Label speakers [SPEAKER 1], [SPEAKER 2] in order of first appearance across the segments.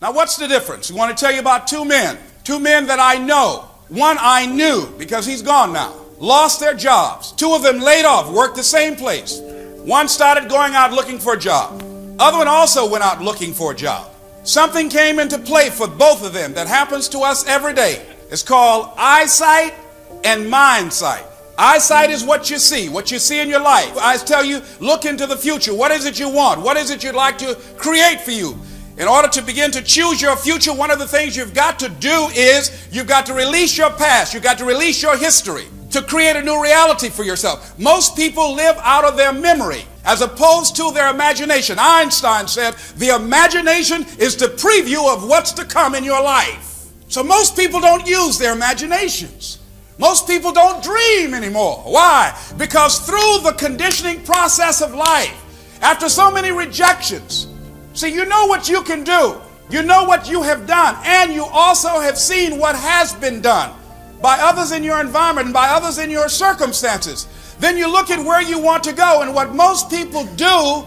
[SPEAKER 1] Now, what's the difference? I want to tell you about two men that I know. One I knew because he's gone now. Lost their jobs. Two of them laid off, worked the same place. One started going out looking for a job. Other one also went out looking for a job. Something came into play for both of them that happens to us every day. It's called eyesight and mind sight. Eyesight is what you see in your life. I tell you, look into the future. What is it you want? What is it you'd like to create for you? In order to begin to choose your future, one of the things you've got to do is you've got to release your past. You've got to release your history to create a new reality for yourself. Most people live out of their memory as opposed to their imagination. Einstein said the imagination is the preview of what's to come in your life. So most people don't use their imaginations. Most people don't dream anymore. Why? Because through the conditioning process of life, after so many rejections, see, you know what you can do. You know what you have done. And you also have seen what has been done by others in your environment and by others in your circumstances. Then you look at where you want to go. And what most people do,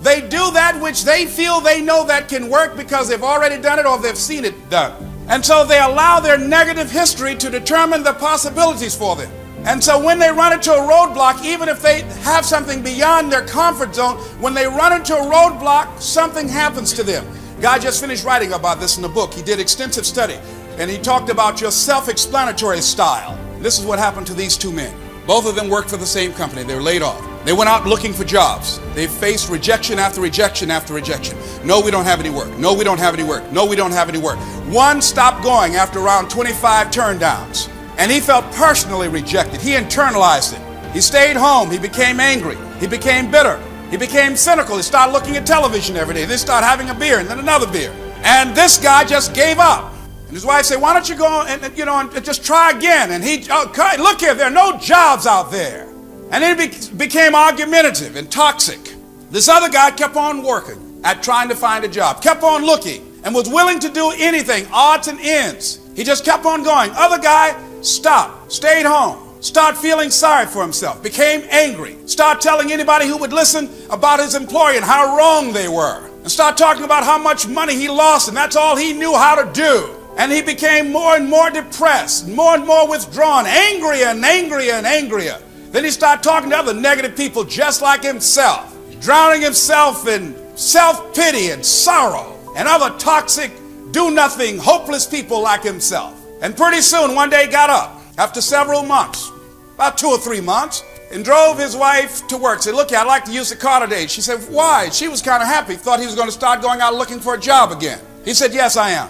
[SPEAKER 1] they do that which they feel they know that can work because they've already done it or they've seen it done. And so they allow their negative history to determine the possibilities for them. And so when they run into a roadblock, even if they have something beyond their comfort zone, when they run into a roadblock, something happens to them. Guy just finished writing about this in the book. He did extensive study, and he talked about your self-explanatory style. This is what happened to these two men. Both of them worked for the same company. They were laid off. They went out looking for jobs. They faced rejection after rejection after rejection. No, we don't have any work. No, we don't have any work. No, we don't have any work. One stopped going after around 25 turndowns. And he felt personally rejected. He internalized it. He stayed home. He became angry. He became bitter. He became cynical. He started looking at television every day. Then he started having a beer and then another beer. And this guy just gave up. And his wife said, why don't you go and just try again? And he, okay, look here, there are no jobs out there. And then he became argumentative and toxic. This other guy kept on working at trying to find a job, kept on looking, and was willing to do anything, odds and ends. He just kept on going. Other guy stopped, stayed home, started feeling sorry for himself, became angry, started telling anybody who would listen about his employer and how wrong they were, and started talking about how much money he lost, and that's all he knew how to do. And he became more and more depressed, more and more withdrawn, angrier and angrier and angrier. Then he started talking to other negative people just like himself, drowning himself in self-pity and sorrow and other toxic, do-nothing, hopeless people like himself. And pretty soon, one day he got up after several months, about 2 or 3 months, and drove his wife to work. Said, look, I'd like to use the car today. She said, why? She was kind of happy, thought he was going to start going out looking for a job again. He said, yes, I am.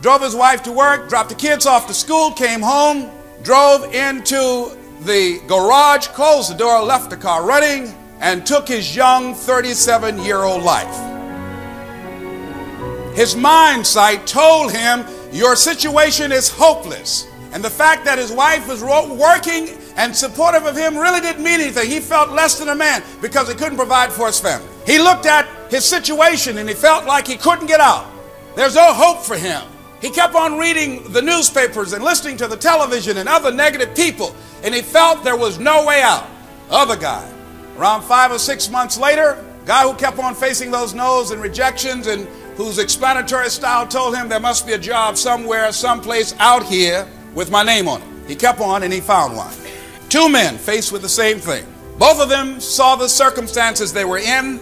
[SPEAKER 1] Drove his wife to work, dropped the kids off to school, came home, drove into the garage, closed the door, left the car running, and took his young 37-year-old life. His mind sight told him, your situation is hopeless. And the fact that his wife was working and supportive of him really didn't mean anything. He felt less than a man because he couldn't provide for his family. He looked at his situation and he felt like he couldn't get out. There's no hope for him. He kept on reading the newspapers and listening to the television and other negative people, and he felt there was no way out. Other guy, around 5 or 6 months later, guy who kept on facing those no's and rejections and whose explanatory style told him there must be a job somewhere, someplace out here with my name on it. He kept on and he found one. Two men faced with the same thing. Both of them saw the circumstances they were in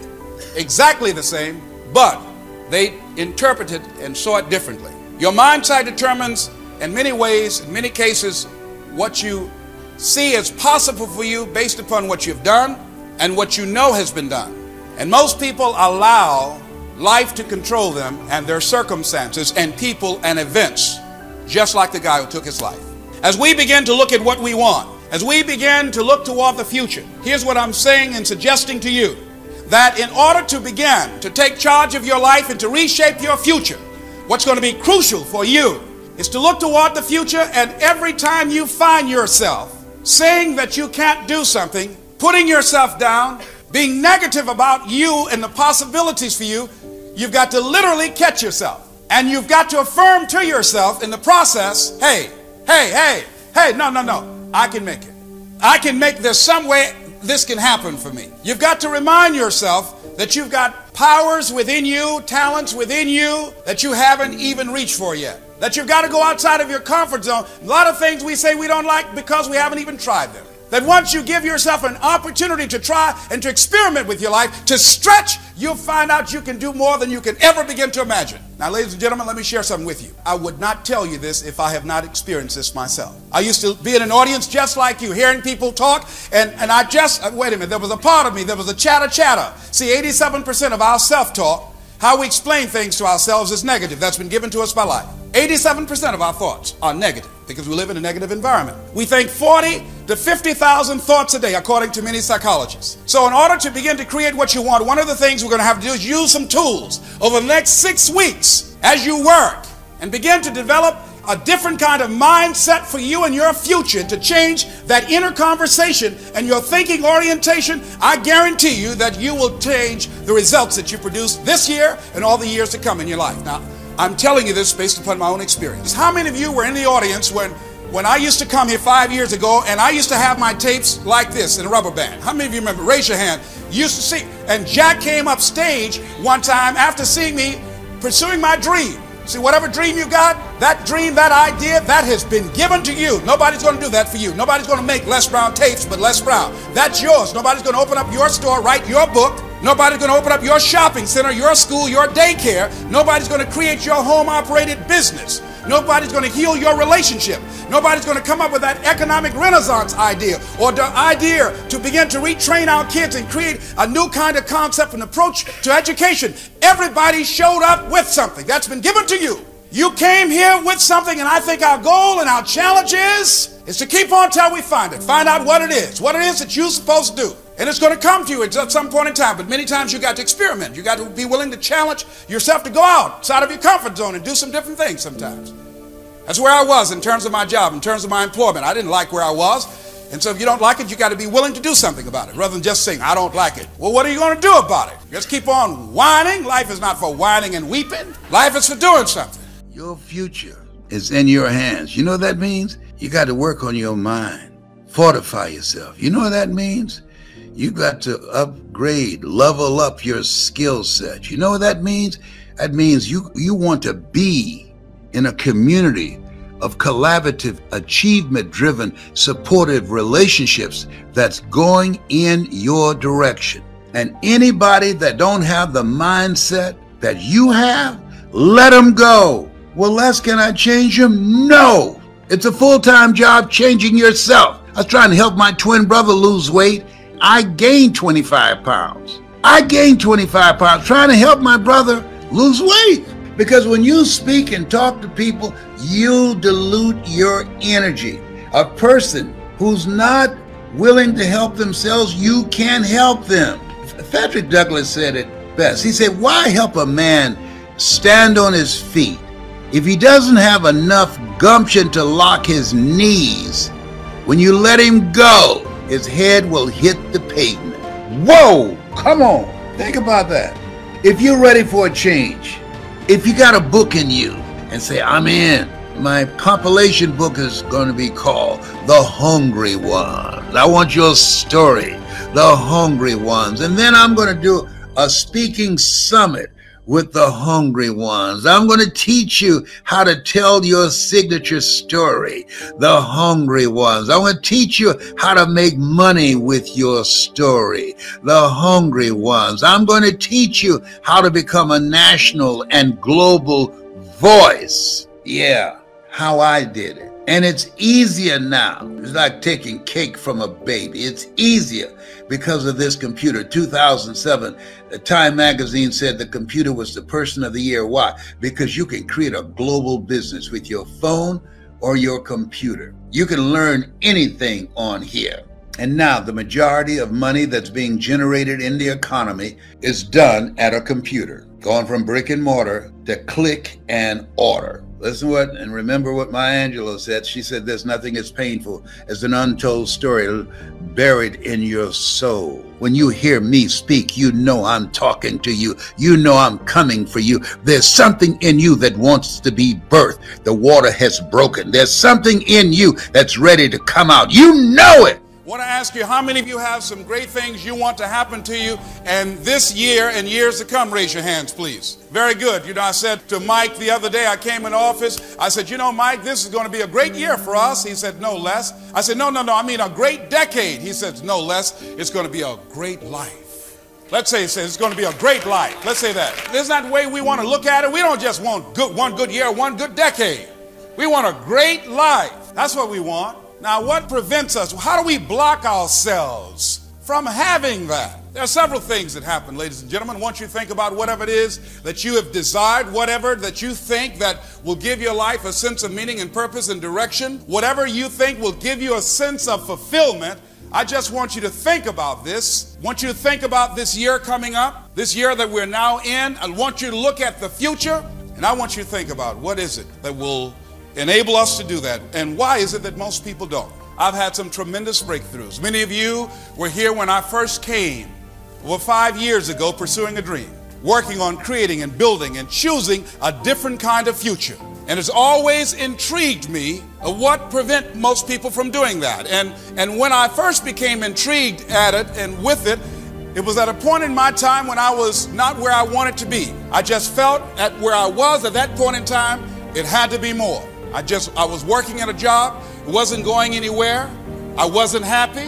[SPEAKER 1] exactly the same, but they interpreted and saw it differently. Your mind sight determines in many ways, in many cases, what you see as possible for you based upon what you've done and what you know has been done. And most people allow life to control them and their circumstances and people and events, just like the guy who took his life. As we begin to look at what we want, as we begin to look toward the future, here's what I'm saying and suggesting to you, that in order to begin to take charge of your life and to reshape your future, what's going to be crucial for you is to look toward the future, and every time you find yourself saying that you can't do something, putting yourself down, being negative about you and the possibilities for you, you've got to literally catch yourself. And you've got to affirm to yourself in the process, hey, no, I can make it. I can make this some way this can happen for me. You've got to remind yourself that you've got powers within you, talents within you that you haven't even reached for yet. That you've got to go outside of your comfort zone. A lot of things we say we don't like because we haven't even tried them. That once you give yourself an opportunity to try and to experiment with your life, to stretch, you'll find out you can do more than you can ever begin to imagine. Now, ladies and gentlemen, let me share something with you. I would not tell you this if I have not experienced this myself. I used to be in an audience just like you, hearing people talk, and I just, wait a minute, there was a part of me, there was a chatter. See, 87% of our self-talk, how we explain things to ourselves, is negative. That's been given to us by life. 87% of our thoughts are negative because we live in a negative environment. We think 40 to 50,000 thoughts a day, according to many psychologists. So in order to begin to create what you want, one of the things we're going to have to do is use some tools over the next 6 weeks as you work and begin to develop a different kind of mindset for you and your future to change that inner conversation and your thinking orientation. I guarantee you that you will change the results that you produce this year and all the years to come in your life. Now, I'm telling you this based upon my own experience. How many of you were in the audience when I used to come here 5 years ago and I used to have my tapes like this in a rubber band? How many of you remember? Raise your hand. You used to see. And Jack came up stage one time after seeing me pursuing my dream. See, whatever dream you got, that dream, that idea, that has been given to you. Nobody's going to do that for you. Nobody's going to make Les Brown tapes but Les Brown. That's yours. Nobody's going to open up your store, write your book. Nobody's going to open up your shopping center, your school, your daycare. Nobody's going to create your home-operated business. Nobody's going to heal your relationship. Nobody's going to come up with that economic renaissance idea or the idea to begin to retrain our kids and create a new kind of concept and approach to education. Everybody showed up with something that's been given to you. You came here with something, and I think our goal and our challenge is to keep on till we find it. Find out what it is that you're supposed to do. And it's going to come to you at some point in time. But many times you got to experiment. You got to be willing to challenge yourself to go outside of your comfort zone and do some different things sometimes. That's where I was in terms of my job, in terms of my employment. I didn't like where I was. And so if you don't like it, you got to be willing to do something about it rather than just saying, I don't like it. Well, what are you going to do about it? Just keep on whining. Life is not for whining and weeping. Life is for doing something.
[SPEAKER 2] Your future is in your hands. You know what that means? You got to work on your mind. Fortify yourself. You know what that means? You got to upgrade, level up your skill set. You know what that means? That means you want to be in a community of collaborative, achievement-driven, supportive relationships that's going in your direction. And anybody that don't have the mindset that you have, let them go. Well, Les, can I change them? No. It's a full-time job changing yourself. I was trying to help my twin brother lose weight. I gained 25 pounds. I gained 25 pounds trying to help my brother lose weight. Because when you speak and talk to people, you dilute your energy. A person who's not willing to help themselves, you can't help them. Frederick Douglass said it best. He said, why help a man stand on his feet if he doesn't have enough gumption to lock his knees? When you let him go, his head will hit the pavement. Whoa, come on. Think about that. If you're ready for a change, if you got a book in you and say, I'm in, my compilation book is going to be called The Hungry Ones. I want your story, The Hungry Ones. And then I'm going to do a speaking summit with the hungry ones. I'm going to teach you how to tell your signature story, the hungry ones. I'm going to teach you how to make money with your story, the hungry ones. I'm going to teach you how to become a national and global voice. Yeah, how I did it. And it's easier now. It's like taking cake from a baby. It's easier because of this computer. 2007, Time magazine said the computer was the person of the year. Why? Because you can create a global business with your phone or your computer. You can learn anything on here. And now the majority of money that's being generated in the economy is done at a computer, going from brick and mortar to click and order. Listen what, and remember what Maya Angelou said. She said, there's nothing as painful as an untold story buried in your soul. When you hear me speak, you know I'm talking to you. You know I'm coming for you. There's something in you that wants to be birthed. The water has broken. There's something in you that's ready to come out. You know it.
[SPEAKER 1] I want to ask you, how many of you have some great things you want to happen to you and this year and years to come? Raise your hands, please. Very good. You know, I said to Mike the other day, I came in the office, I said, you know, Mike, this is going to be a great year for us. He said, no less. I said, no, I mean a great decade. He said, no less. It's going to be a great life. Let's say it's going to be a great life. Let's say that. Isn't that the way we want to look at it? We don't just want one good year, one good decade. We want a great life. That's what we want. Now, what prevents us? How do we block ourselves from having that? There are several things that happen, ladies and gentlemen. Once you think about whatever it is that you have desired, whatever that you think that will give your life a sense of meaning and purpose and direction, whatever you think will give you a sense of fulfillment, I just want you to think about this. I want you to think about this year coming up, this year that we're now in. I want you to look at the future, and I want you to think about what is it that will enable us to do that, and why is it that most people don't? I've had some tremendous breakthroughs. Many of you were here when I first came, over 5 years ago, pursuing a dream, working on creating and building and choosing a different kind of future. And it's always intrigued me what prevents most people from doing that. And when I first became intrigued at it and with it, it was at a point in my time when I was not where I wanted to be. I just felt at where I was at that point in time, it had to be more. I was working at a job, it wasn't going anywhere, I wasn't happy,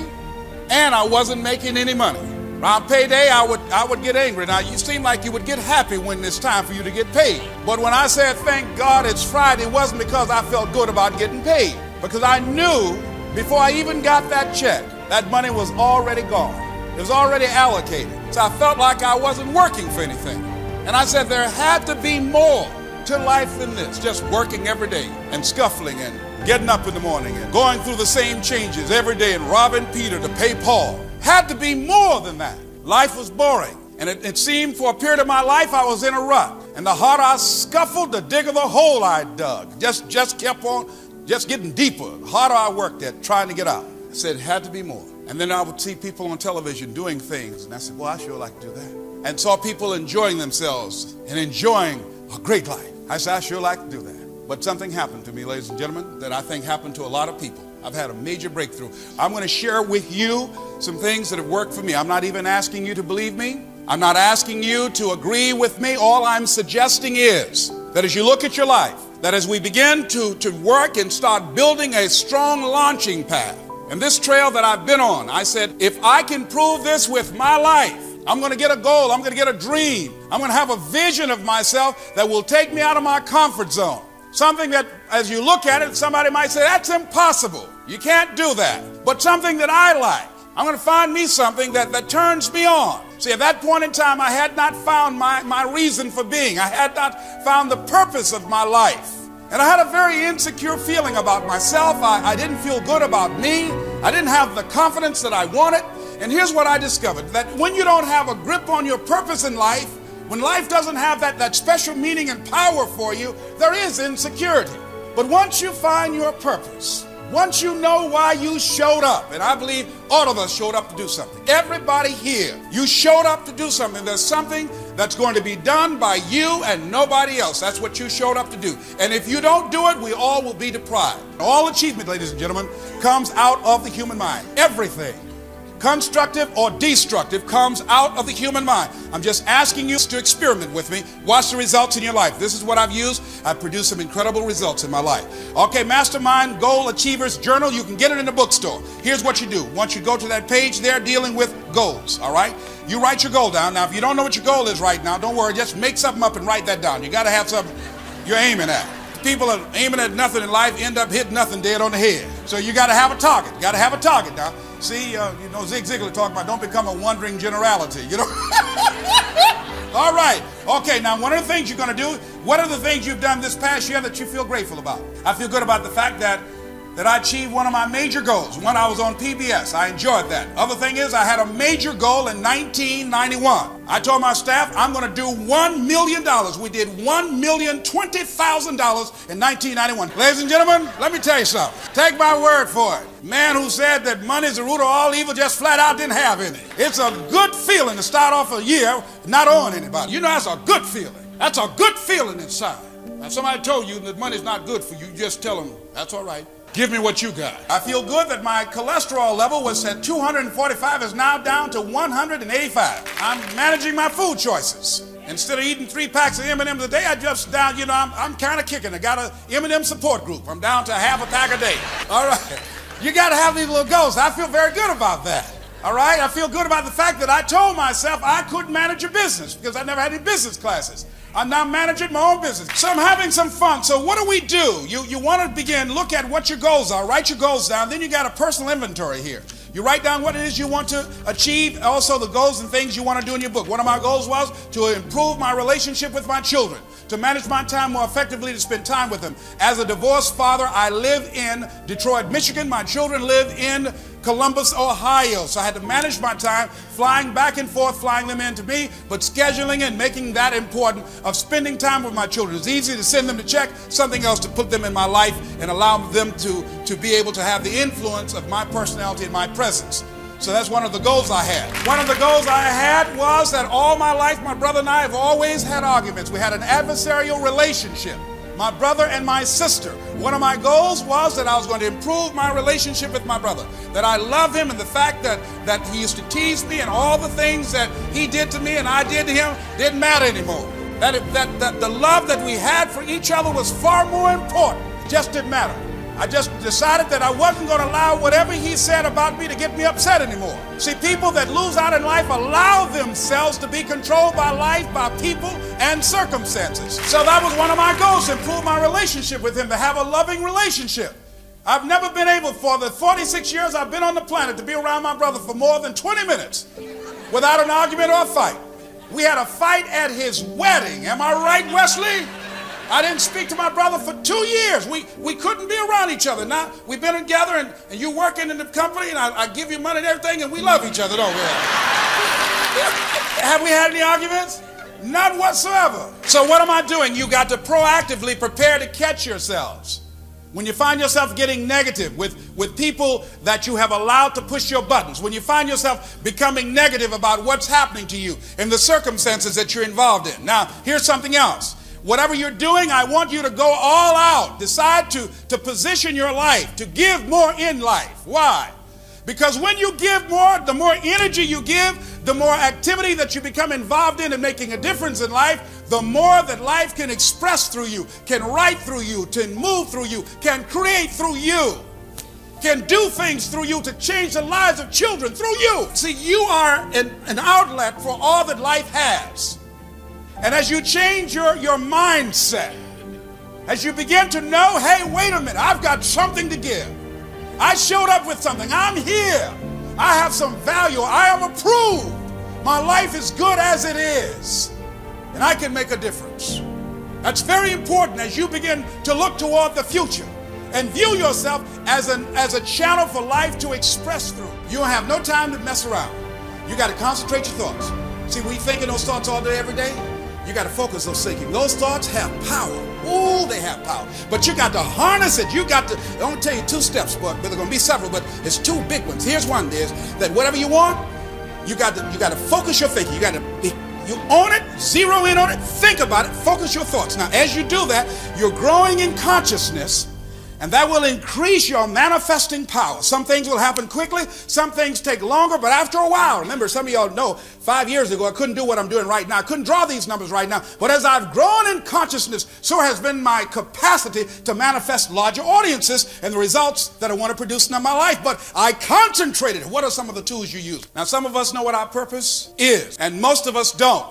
[SPEAKER 1] and I wasn't making any money. Around payday, I would get angry. Now, you seem like you would get happy when it's time for you to get paid. But when I said, thank God it's Friday, it wasn't because I felt good about getting paid. Because I knew before I even got that check, that money was already gone. It was already allocated. So I felt like I wasn't working for anything. And I said there had to be more to life than this, just working every day and scuffling and getting up in the morning and going through the same changes every day and robbing Peter to pay Paul. Had to be more than that. Life was boring, and it seemed for a period of my life I was in a rut, and the harder I scuffled, the bigger the hole I dug. Just kept on getting deeper. The harder I worked at trying to get out. I said it had to be more. And then I would see people on television doing things, and I said, well, I sure like to do that. And saw people enjoying themselves and enjoying a great life. I said, I sure like to do that. But something happened to me, ladies and gentlemen, that I think happened to a lot of people. I've had a major breakthrough. I'm going to share with you some things that have worked for me. I'm not even asking you to believe me. I'm not asking you to agree with me. All I'm suggesting is that as you look at your life, that as we begin to work and start building a strong launching pad, and this trail that I've been on, I said, if I can prove this with my life, I'm going to get a goal. I'm going to get a dream. I'm going to have a vision of myself that will take me out of my comfort zone. Something that, as you look at it, somebody might say, that's impossible. You can't do that. But something that I like. I'm going to find me something that turns me on. See, at that point in time, I had not found my reason for being. I had not found the purpose of my life. And I had a very insecure feeling about myself. I didn't feel good about me. I didn't have the confidence that I wanted. And here's what I discovered, that when you don't have a grip on your purpose in life, when life doesn't have that special meaning and power for you, there is insecurity. But once you find your purpose, once you know why you showed up, and I believe all of us showed up to do something. Everybody here, you showed up to do something. There's something that's going to be done by you and nobody else. That's what you showed up to do. And if you don't do it, we all will be deprived. All achievement, ladies and gentlemen, comes out of the human mind. Everything, constructive or destructive, comes out of the human mind. I'm just asking you to experiment with me. Watch the results in your life. This is what I've used. I've produced some incredible results in my life. Okay, Mastermind Goal Achievers Journal. You can get it in the bookstore. Here's what you do. Once you go to that page there dealing with goals, all right? You write your goal down. Now, if you don't know what your goal is right now, don't worry. Just make something up and write that down. You got to have something you're aiming at. People are aiming at nothing in life, end up hitting nothing dead on the head. So you got to have a target. You got to have a target now. See, you know, Zig Ziglar talking about don't become a wandering generality, you know. All right. Okay, now one of the things you're going to do, what are the things you've done this past year that you feel grateful about? I feel good about the fact that I achieved one of my major goals when I was on PBS. I enjoyed that. Other thing is I had a major goal in 1991. I told my staff I'm going to do $1 million. We did $1,020,000 in 1991. Ladies and gentlemen, let me tell you something. Take my word for it. Man who said that money is the root of all evil just flat out didn't have any. It's a good feeling to start off a year not owing anybody. You know, that's a good feeling. That's a good feeling inside. Now, if somebody told you that money's not good for you, you just tell them, that's all right. Give me what you got. I feel good that my cholesterol level was at 245, is now down to 185. I'm managing my food choices. Instead of eating 3 packs of M&M's a day, I just down, I'm kind of kicking. I got a M&M support group. I'm down to half a pack a day. All right. You got to have these little goals. I feel very good about that. All right. I feel good about the fact that I told myself I couldn't manage a business because I never had any business classes. I'm now managing my own business. So I'm having some fun. So what do? You want to begin, look at what your goals are. Write your goals down. Then you got a personal inventory here. You write down what it is you want to achieve, also the goals and things you want to do in your book. One of my goals was to improve my relationship with my children, to manage my time more effectively, to spend time with them. As a divorced father, I live in Detroit, Michigan. My children live in Columbus, Ohio. So I had to manage my time, flying back and forth, flying them in to me, but scheduling and making that important of spending time with my children. It's easy to send them to check, something else to put them in my life and allow them to be able to have the influence of my personality and my presence. So that's one of the goals I had. One of the goals I had was that all my life, my brother and I have always had arguments. We had an adversarial relationship. My brother and my sister. One of my goals was that I was going to improve my relationship with my brother. That I love him, and the fact that he used to tease me and all the things that he did to me and I did to him didn't matter anymore. That the love that we had for each other was far more important. It just didn't matter. I just decided that I wasn't going to allow whatever he said about me to get me upset anymore. See, people that lose out in life allow themselves to be controlled by life, by people, and circumstances. So that was one of my goals, to improve my relationship with him, to have a loving relationship. I've never been able, for the 46 years I've been on the planet, to be around my brother for more than 20 minutes without an argument or a fight. We had a fight at his wedding. Am I right, Wesley? I didn't speak to my brother for 2 years. We couldn't be around each other. Now, we've been together, and you're working in the company, and I give you money and everything, and we love each other, don't we? Have we had any arguments? None whatsoever. So what am I doing? You got to proactively prepare to catch yourselves. When you find yourself getting negative with people that you have allowed to push your buttons, when you find yourself becoming negative about what's happening to you and the circumstances that you're involved in. Now, here's something else. Whatever you're doing, I want you to go all out. Decide to position your life, to give more in life. Why? Because when you give more, the more energy you give, the more activity that you become involved in and making a difference in life, the more that life can express through you, can write through you, can move through you, can create through you, can do things through you to change the lives of children through you. See, you are an outlet for all that life has. And as you change your mindset, as you begin to know, hey, wait a minute, I've got something to give. I showed up with something. I'm here. I have some value. I am approved. My life is good as it is. And I can make a difference. That's very important as you begin to look toward the future and view yourself as a channel for life to express through. You don't have no time to mess around. You got to concentrate your thoughts. See, we thinking those thoughts all day, every day. You got to focus those thinking. Those thoughts have power. Ooh, they have power. But you got to harness it. You got to, I don't tell you 2 steps, but there are going to be several, but it's 2 big ones. Here's one, is that whatever you want, you got to focus your thinking. You own it, zero in on it, think about it, focus your thoughts. Now, as you do that, you're growing in consciousness, and that will increase your manifesting power. Some things will happen quickly, some things take longer, but after a while, remember, some of y'all know, 5 years ago, I couldn't do what I'm doing right now. I couldn't draw these numbers right now. But as I've grown in consciousness, so has been my capacity to manifest larger audiences and the results that I want to produce in my life. But I concentrated. What are some of the tools you use? Now, some of us know what our purpose is, and most of us don't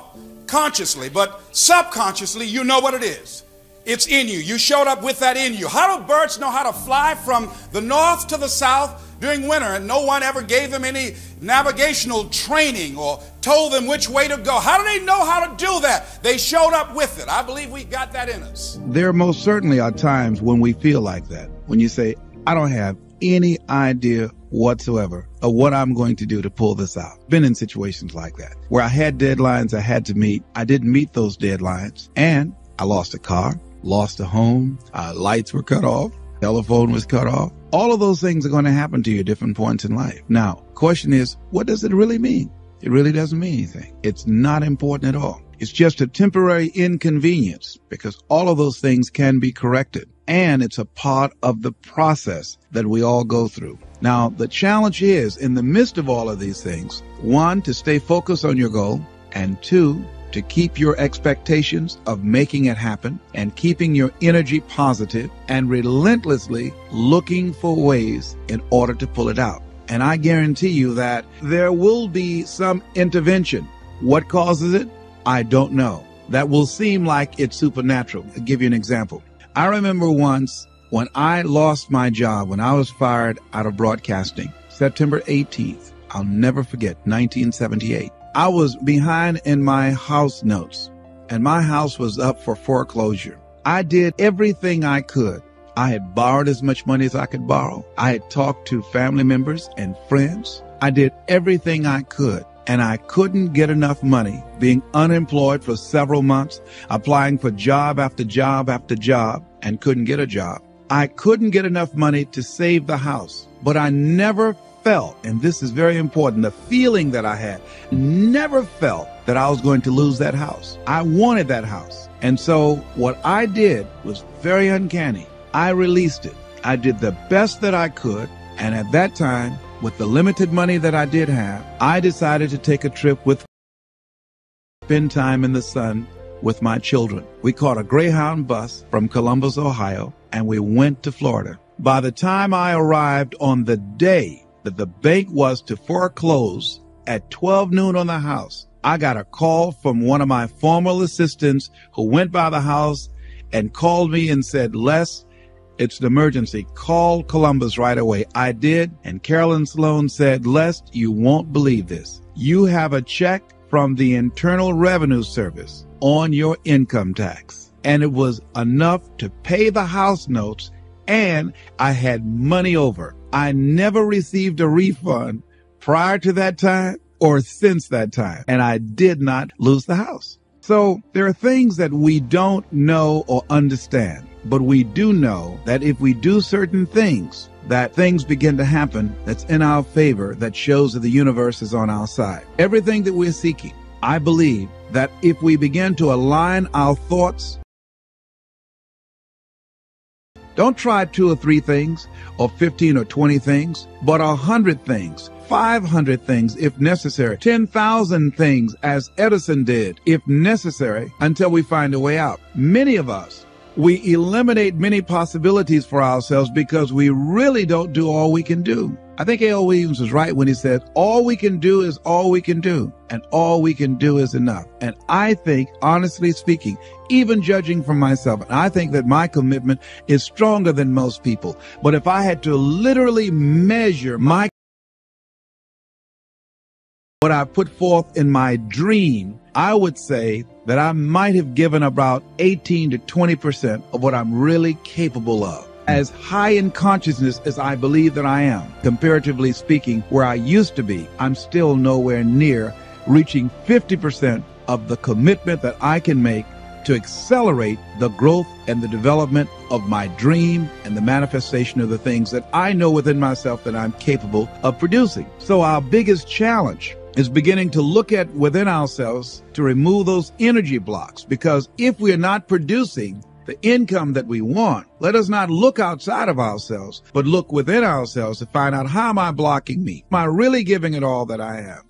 [SPEAKER 1] consciously, but subconsciously, you know what it is. It's in you. You showed up with that in you. How do birds know how to fly from the north to the south during winter, and no one ever gave them any navigational training or told them which way to go? How do they know how to do that? They showed up with it. I believe we got that in us.
[SPEAKER 3] There most certainly are times when we feel like that. When you say, I don't have any idea whatsoever of what I'm going to do to pull this out. Been in situations like that where I had deadlines I had to meet. I didn't meet those deadlines, and I lost a car. Lost a home, lights were cut off, telephone was cut off. All of those things are going to happen to you at different points in life. Now, question is, what does it really mean? It really doesn't mean anything. It's not important at all. It's just a temporary inconvenience, because all of those things can be corrected. and it's a part of the process that we all go through. Now, the challenge is, in the midst of all of these things, one, to stay focused on your goal, and two, to keep your expectations of making it happen and keeping your energy positive and relentlessly looking for ways in order to pull it out. And I guarantee you that there will be some intervention. What causes it? I don't know. That will seem like it's supernatural. I'll give you an example. I remember once when I lost my job, when I was fired out of broadcasting, September 18th, I'll never forget, 1978. I was behind in my house notes, and my house was up for foreclosure. I did everything I could. I had borrowed as much money as I could borrow. I had talked to family members and friends. I did everything I could, and I couldn't get enough money, being unemployed for several months, applying for job after job after job, and couldn't get a job. I couldn't get enough money to save the house, but I never felt, and this is very important, the feeling that I had, never felt that I was going to lose that house. I wanted that house. And so what I did was very uncanny. I released it. I did the best that I could. And at that time, with the limited money that I did have, I decided to take a trip spend time in the sun with my children. We caught a Greyhound bus from Columbus, Ohio, and we went to Florida. By the time I arrived on the day that the bank was to foreclose at 12 noon on the house, I got a call from one of my former assistants who went by the house and called me and said, "Les, it's an emergency. Call Columbus right away." I did, and Carolyn Sloan said, "Les, you won't believe this. You have a check from the Internal Revenue Service on your income tax." And it was enough to pay the house notes, and I had money over. I never received a refund prior to that time or since that time, and I did not lose the house. So there are things that we don't know or understand, but we do know that if we do certain things, that things begin to happen that's in our favor, that shows that the universe is on our side. Everything that we're seeking, I believe that if we begin to align our thoughts, don't try 2 or 3 things or 15 or 20 things, but 100 things, 500 things if necessary, 10,000 things as Edison did if necessary, until we find a way out. Many of us, we eliminate many possibilities for ourselves because we really don't do all we can do. I think A.L. Williams was right when he said, all we can do is all we can do, and all we can do is enough. And I think, honestly speaking, even judging from myself, and I think that my commitment is stronger than most people. But if I had to literally measure what I put forth in my dream, I would say that I might have given about 18 to 20% of what I'm really capable of. As high in consciousness as I believe that I am, comparatively speaking, where I used to be, I'm still nowhere near reaching 50% of the commitment that I can make to accelerate the growth and the development of my dream and the manifestation of the things that I know within myself that I'm capable of producing. So our biggest challenge is beginning to look at within ourselves to remove those energy blocks, because if we are not producing the income that we want, let us not look outside of ourselves, but look within ourselves to find out, how am I blocking me? Am I really giving it all that I have?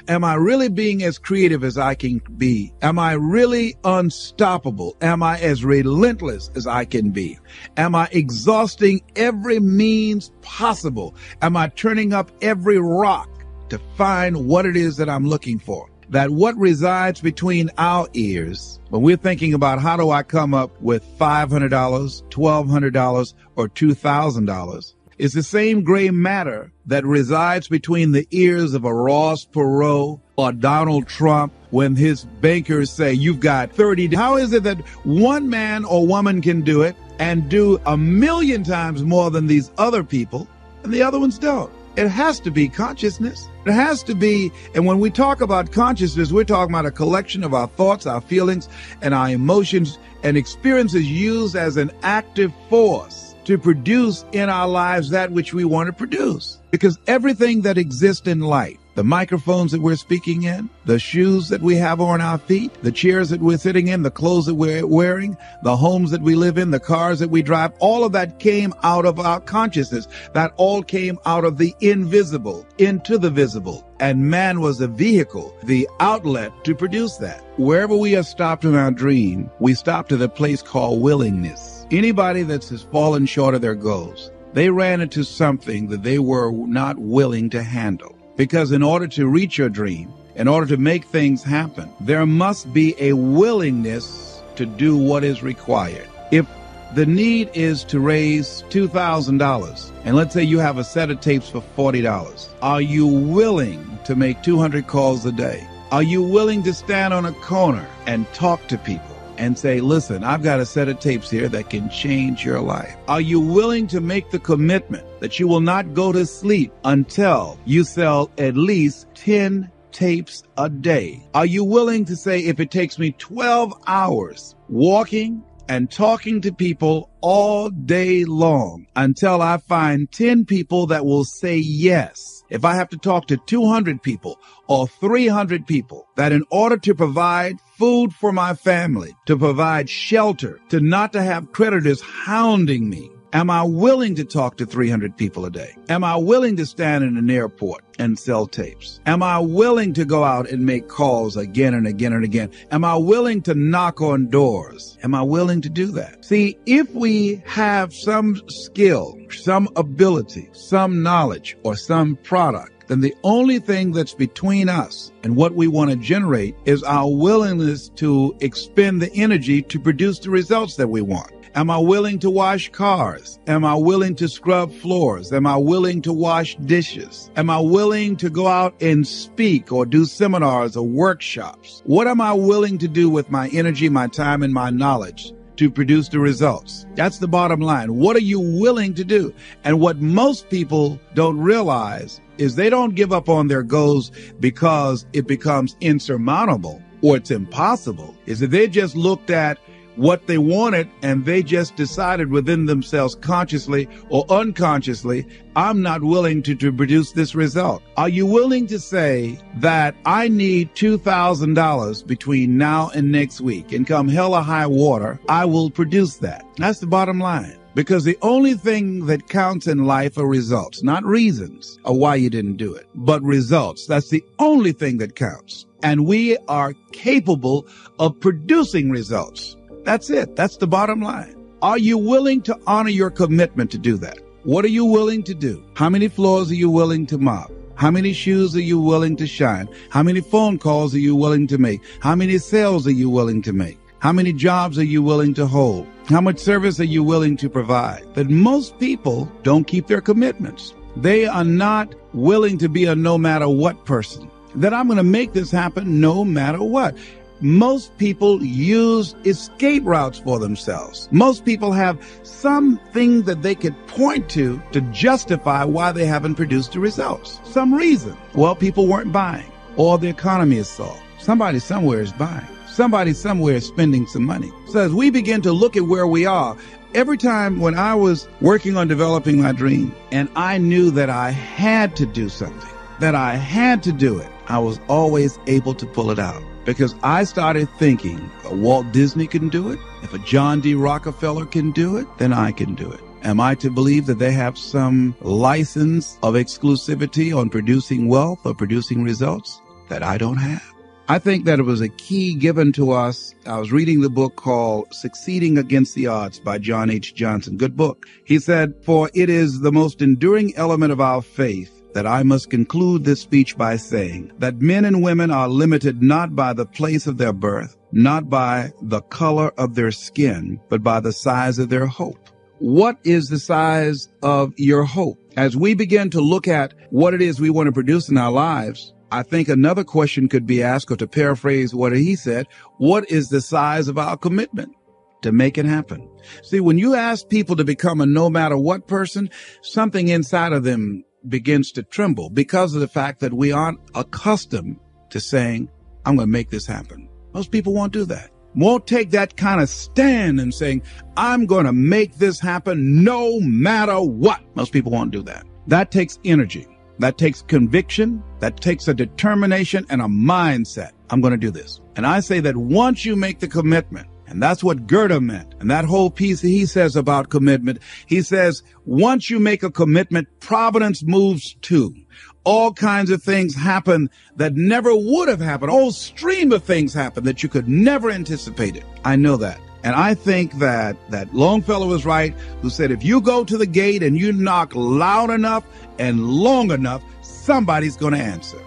[SPEAKER 3] Am I really being as creative as I can be? Am I really unstoppable? Am I as relentless as I can be? Am I exhausting every means possible? Am I turning up every rock to find what it is that I'm looking for? That what resides between our ears, when we're thinking about how do I come up with $500, $1,200, or $2,000, is the same gray matter that resides between the ears of a Ross Perot or Donald Trump when his bankers say, you've got 30. How is it that one man or woman can do it and do 1,000,000 times more than these other people and the other ones don't? It has to be consciousness. It has to be, and when we talk about consciousness, we're talking about a collection of our thoughts, our feelings, and our emotions and experiences used as an active force to produce in our lives that which we want to produce. Because everything that exists in life the microphones that we're speaking in, the shoes that we have on our feet, the chairs that we're sitting in, the clothes that we're wearing, the homes that we live in, the cars that we drive, all of that came out of our consciousness. That all came out of the invisible into the visible. And man was the vehicle, the outlet to produce that. Wherever we are stopped in our dream, we stop at a place called willingness. Anybody that has fallen short of their goals, they ran into something that they were not willing to handle. Because in order to reach your dream, in order to make things happen, there must be a willingness to do what is required. If the need is to raise $2,000, and let's say you have a set of tapes for $40, are you willing to make 200 calls a day? Are you willing to stand on a corner and talk to people and say, listen, I've got a set of tapes here that can change your life? Are you willing to make the commitment that you will not go to sleep until you sell at least 10 tapes a day? Are you willing to say, if it takes me 12 hours walking and talking to people all day long until I find 10 people that will say yes, if I have to talk to 200 people or 300 people, that in order to provide food for my family, to provide shelter, to not to have creditors hounding me, am I willing to talk to 300 people a day? Am I willing to stand in an airport and sell tapes? Am I willing to go out and make calls again and again and again? Am I willing to knock on doors? Am I willing to do that? See, if we have some skill, some ability, some knowledge, or some product, then the only thing that's between us and what we want to generate is our willingness to expend the energy to produce the results that we want. Am I willing to wash cars? Am I willing to scrub floors? Am I willing to wash dishes? Am I willing to go out and speak or do seminars or workshops? What am I willing to do with my energy, my time, and my knowledge to produce the results? That's the bottom line. What are you willing to do? And what most people don't realize is they don't give up on their goals because it becomes insurmountable or it's impossible. Is that they just looked at what they wanted and they just decided within themselves, consciously or unconsciously, I'm not willing to produce this result. Are you willing to say that I need $2,000 between now and next week, and come hell or high water, I will produce that? That's the bottom line. Because the only thing that counts in life are results, not reasons of why you didn't do it, but results. That's the only thing that counts. And we are capable of producing results. That's it. That's the bottom line. Are you willing to honor your commitment to do that? What are you willing to do? How many floors are you willing to mop? How many shoes are you willing to shine? How many phone calls are you willing to make? How many sales are you willing to make? How many jobs are you willing to hold? How much service are you willing to provide? That most people don't keep their commitments. They are not willing to be a no matter what person. That I'm going to make this happen no matter what. Most people use escape routes for themselves. Most people have something that they could point to justify why they haven't produced the results. Some reason. Well, people weren't buying, or the economy is soft. Somebody somewhere is buying. Somebody somewhere is spending some money. So as we begin to look at where we are, every time when I was working on developing my dream, and I knew that I had to do something, that I had to do it, I was always able to pull it out. Because I started thinking, Walt Disney can do it. If a John D. Rockefeller can do it, then I can do it. Am I to believe that they have some license of exclusivity on producing wealth or producing results that I don't have? I think that it was a key given to us. I was reading the book called Succeeding Against the Odds by John H. Johnson. Good book. He said, for it is the most enduring element of our faith that I must conclude this speech by saying that men and women are limited not by the place of their birth, not by the color of their skin, but by the size of their hope. What is the size of your hope? As we begin to look at what it is we want to produce in our lives, I think another question could be asked, or to paraphrase what he said, what is the size of our commitment to make it happen? See, when you ask people to become a no matter what person, something inside of them begins to tremble because of the fact that we aren't accustomed to saying, I'm going to make this happen. Most people won't do that. Won't take that kind of stand and saying, I'm going to make this happen no matter what. Most people won't do that. That takes energy. That takes conviction. That takes a determination and a mindset. I'm going to do this. And I say that once you make the commitment, and that's what Goethe meant, and that whole piece he says about commitment, he says, once you make a commitment, providence moves too. All kinds of things happen that never would have happened. A whole stream of things happen that you could never anticipate it. I know that. And I think that Longfellow was right, who said, if you go to the gate and you knock loud enough and long enough, somebody's going to answer.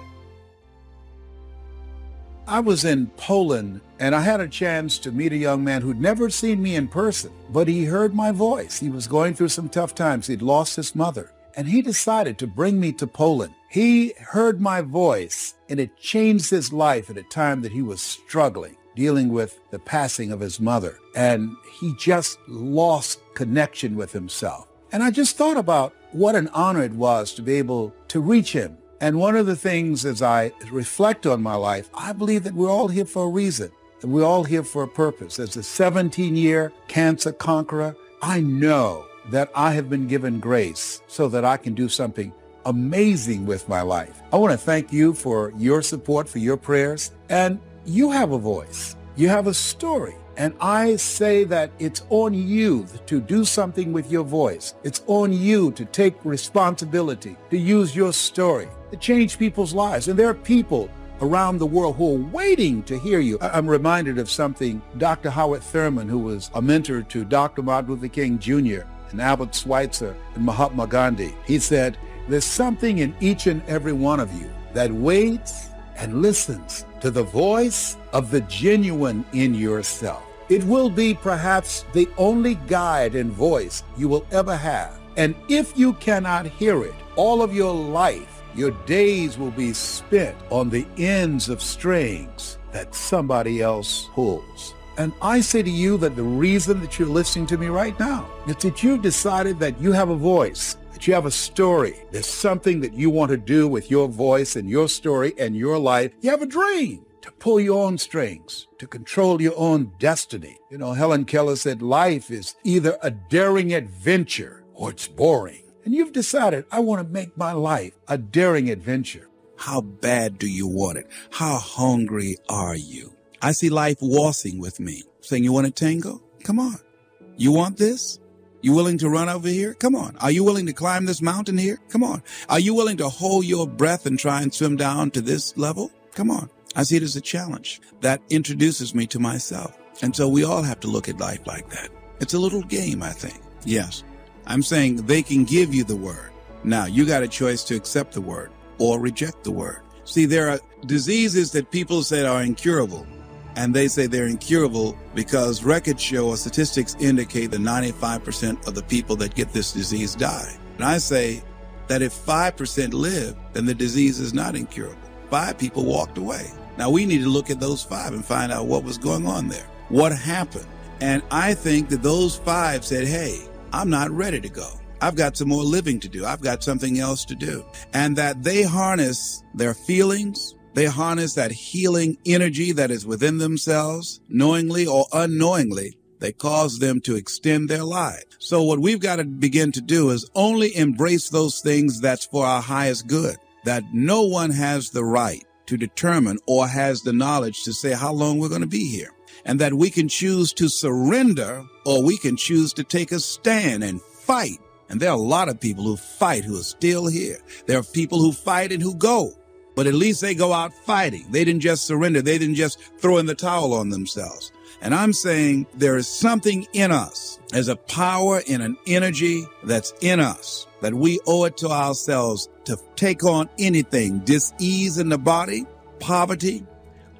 [SPEAKER 4] I was in Poland, and I had a chance to meet a young man who'd never seen me in person, but he heard my voice. He was going through some tough times. He'd lost his mother, and he decided to bring me to Poland. He heard my voice, and it changed his life at a time that he was struggling, dealing with the passing of his mother, and he just lost connection with himself. And I just thought about what an honor it was to be able to reach him. And one of the things, as I reflect on my life, I believe that we're all here for a reason, and we're all here for a purpose. As a 17-year cancer conqueror, I know that I have been given grace so that I can do something amazing with my life. I want to thank you for your support, for your prayers, and you have a voice. You have a story. And I say that it's on you to do something with your voice. It's on you to take responsibility, to use your story, to change people's lives. And there are people around the world who are waiting to hear you. I'm reminded of something Dr. Howard Thurman, who was a mentor to Dr. Martin Luther King Jr. and Albert Schweitzer and Mahatma Gandhi. He said, there's something in each and every one of you that waits and listens to the voice of the genuine in yourself. It will be perhaps the only guide and voice you will ever have. And if you cannot hear it, all of your life, your days will be spent on the ends of strings that somebody else pulls. And I say to you that the reason that you're listening to me right now is that you've decided that you have a voice, that you have a story. There's something that you want to do with your voice and your story and your life. You have a dream to pull your own strings, to control your own destiny. You know, Helen Keller said life is either a daring adventure or it's boring. And you've decided, I want to make my life a daring adventure.
[SPEAKER 3] How bad do you want it? How hungry are you? I see life waltzing with me, saying, you want a tango? Come on. You want this? You willing to run over here? Come on. Are you willing to climb this mountain here? Come on. Are you willing to hold your breath and try and swim down to this level? Come on. I see it as a challenge that introduces me to myself. And so we all have to look at life like that. It's a little game, I think. Yes. I'm saying they can give you the word. Now, you got a choice to accept the word or reject the word. See, there are diseases that people say are incurable. And they say they're incurable because records show or statistics indicate that 95% of the people that get this disease die. And I say that if 5% live, then the disease is not incurable. 5 people walked away. Now we need to look at those 5 and find out what was going on there. What happened? And I think that those 5 said, hey, I'm not ready to go. I've got some more living to do. I've got something else to do. And that they harness their feelings. They harness that healing energy that is within themselves, knowingly or unknowingly. They cause them to extend their lives. So what we've got to begin to do is only embrace those things that's for our highest good, that no one has the right to determine or has the knowledge to say how long we're going to be here, and that we can choose to surrender or we can choose to take a stand and fight. And there are a lot of people who fight who are still here. There are people who fight and who go. But at least they go out fighting. They didn't just surrender. They didn't just throw in the towel on themselves. And I'm saying there is something in us. There's a power and an energy that's in us that we owe it to ourselves to take on anything. Dis-ease in the body, poverty,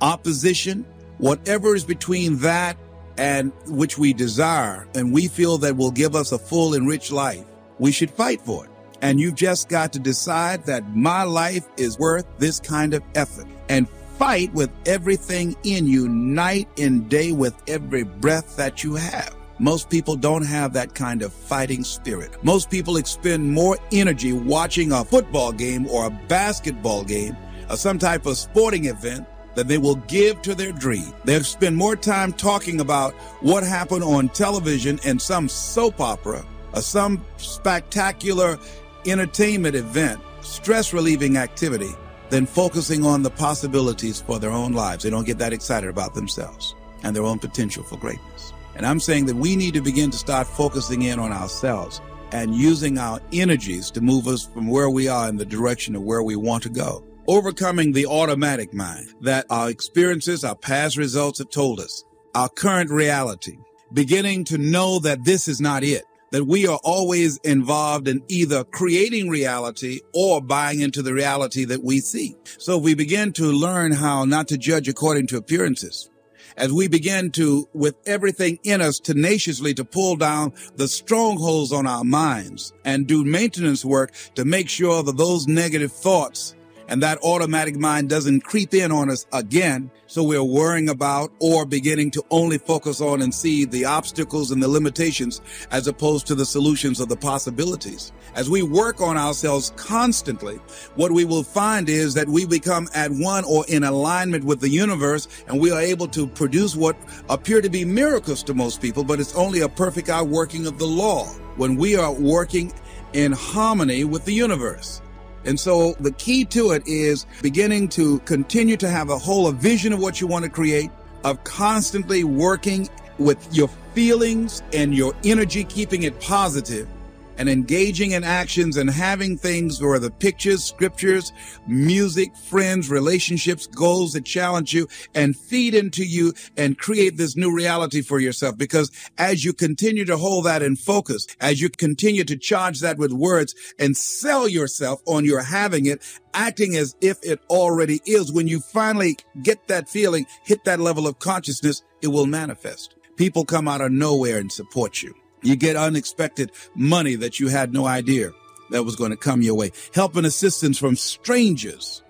[SPEAKER 3] opposition, whatever is between that and which we desire and we feel that will give us a full and rich life, we should fight for it. And you've just got to decide that my life is worth this kind of effort and fight with everything in you, night and day, with every breath that you have. Most people don't have that kind of fighting spirit. Most people expend more energy watching a football game or a basketball game or some type of sporting event than they will give to their dream. They'll spend more time talking about what happened on television in some soap opera or some spectacular entertainment event stress-relieving activity than focusing on the possibilities for their own lives. They don't get that excited about themselves and their own potential for greatness. And I'm saying that we need to begin to start focusing in on ourselves and using our energies to move us from where we are in the direction of where we want to go. Overcoming the automatic mind that our experiences, our past results have told us, our current reality, beginning to know that this is not it, that we are always involved in either creating reality or buying into the reality that we see. So if we begin to learn how not to judge according to appearances, as we begin to, with everything in us, tenaciously to pull down the strongholds on our minds and do maintenance work to make sure that those negative thoughts and that automatic mind doesn't creep in on us again, so we're worrying about or beginning to only focus on and see the obstacles and the limitations as opposed to the solutions or the possibilities. As we work on ourselves constantly, what we will find is that we become at one or in alignment with the universe, and we are able to produce what appear to be miracles to most people, but it's only a perfect outworking of the law when we are working in harmony with the universe. And so the key to it is beginning to continue to have a vision of what you want to create, of constantly working with your feelings and your energy, keeping it positive, and engaging in actions and having things where the pictures, scriptures, music, friends, relationships, goals that challenge you and feed into you and create this new reality for yourself. Because as you continue to hold that in focus, as you continue to charge that with words and sell yourself on your having it, acting as if it already is, when you finally get that feeling, hit that level of consciousness, it will manifest. People come out of nowhere and support you. You get unexpected money that you had no idea that was going to come your way. Help and assistance from strangers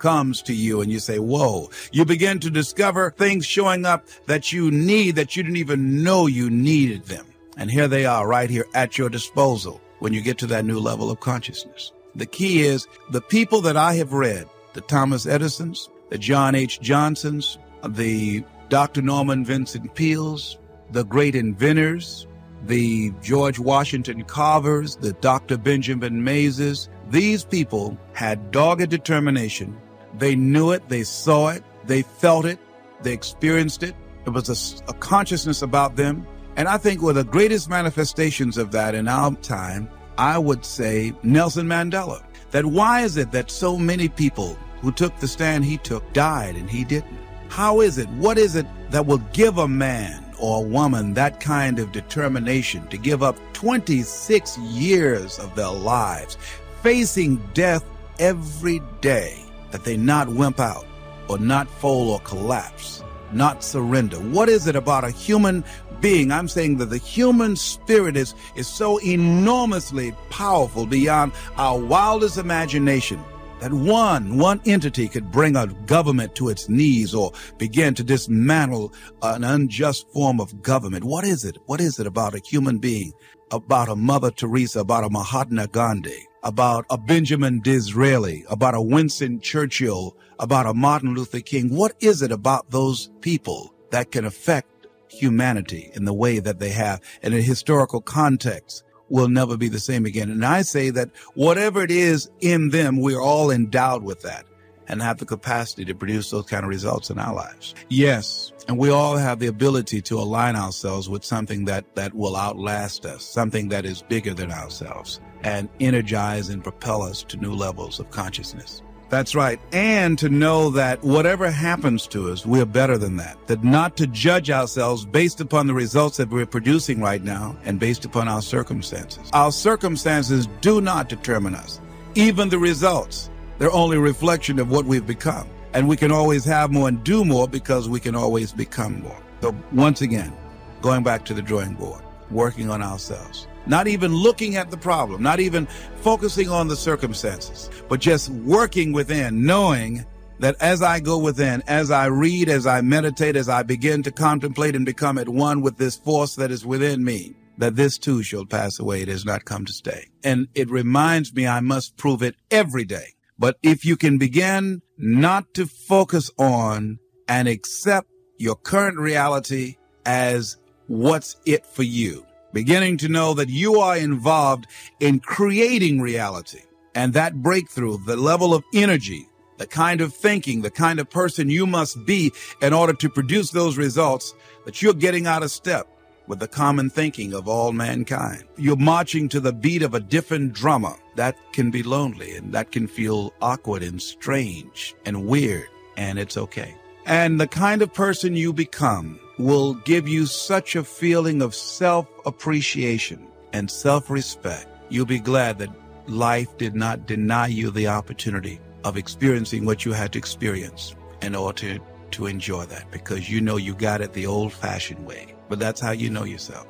[SPEAKER 3] comes to you and you say, whoa. You begin to discover things showing up that you need that you didn't even know you needed them. And here they are right here at your disposal when you get to that new level of consciousness. The key is the people that I have read, the Thomas Edisons, the John H. Johnsons, the Dr. Norman Vincent Peales, the great inventors, the George Washington Carvers, the Dr. Benjamin Mazes. These people had dogged determination. They knew it, they saw it, they felt it, they experienced it. It was a consciousness about them. And I think one of the greatest manifestations of that in our time, I would say Nelson Mandela. That why is it that so many people who took the stand he took died and he didn't? How is it? What is it that will give a man or a woman that kind of determination to give up 26 years of their lives, facing death every day, that they not wimp out or not fold or collapse, not surrender? What is it about a human being? I'm saying that the human spirit is so enormously powerful beyond our wildest imagination that one entity could bring a government to its knees or begin to dismantle an unjust form of government. What is it? What is it about a human being, about a Mother Teresa, about a Mahatma Gandhi, about a Benjamin Disraeli, about a Winston Churchill, about a Martin Luther King? What is it about those people that can affect humanity in the way that they have in a historical context? Will never be the same again. And I say that whatever it is in them, we're all endowed with that and have the capacity to produce those kind of results in our lives. Yes, and we all have the ability to align ourselves with something that will outlast us, something that is bigger than ourselves, and energize and propel us to new levels of consciousness. That's right. And to know that whatever happens to us, we're better than that. That not to judge ourselves based upon the results that we're producing right now and based upon our circumstances. Our circumstances do not determine us. Even the results, they're only a reflection of what we've become. And we can always have more and do more because we can always become more. So once again, going back to the drawing board, working on ourselves. Not even looking at the problem, not even focusing on the circumstances, but just working within, knowing that as I go within, as I read, as I meditate, as I begin to contemplate and become at one with this force that is within me, that this too shall pass away. It has not come to stay. And it reminds me I must prove it every day. But if you can begin not to focus on and accept your current reality as what's it for you, beginning to know that you are involved in creating reality. And that breakthrough, the level of energy, the kind of thinking, the kind of person you must be in order to produce those results, that you're getting out of step with the common thinking of all mankind. You're marching to the beat of a different drummer. That can be lonely, and that can feel awkward and strange and weird, and it's okay. And the kind of person you become will give you such a feeling of self-appreciation and self-respect. You'll be glad that life did not deny you the opportunity of experiencing what you had to experience in order to enjoy that, because you know you got it the old-fashioned way. But that's how you know yourself.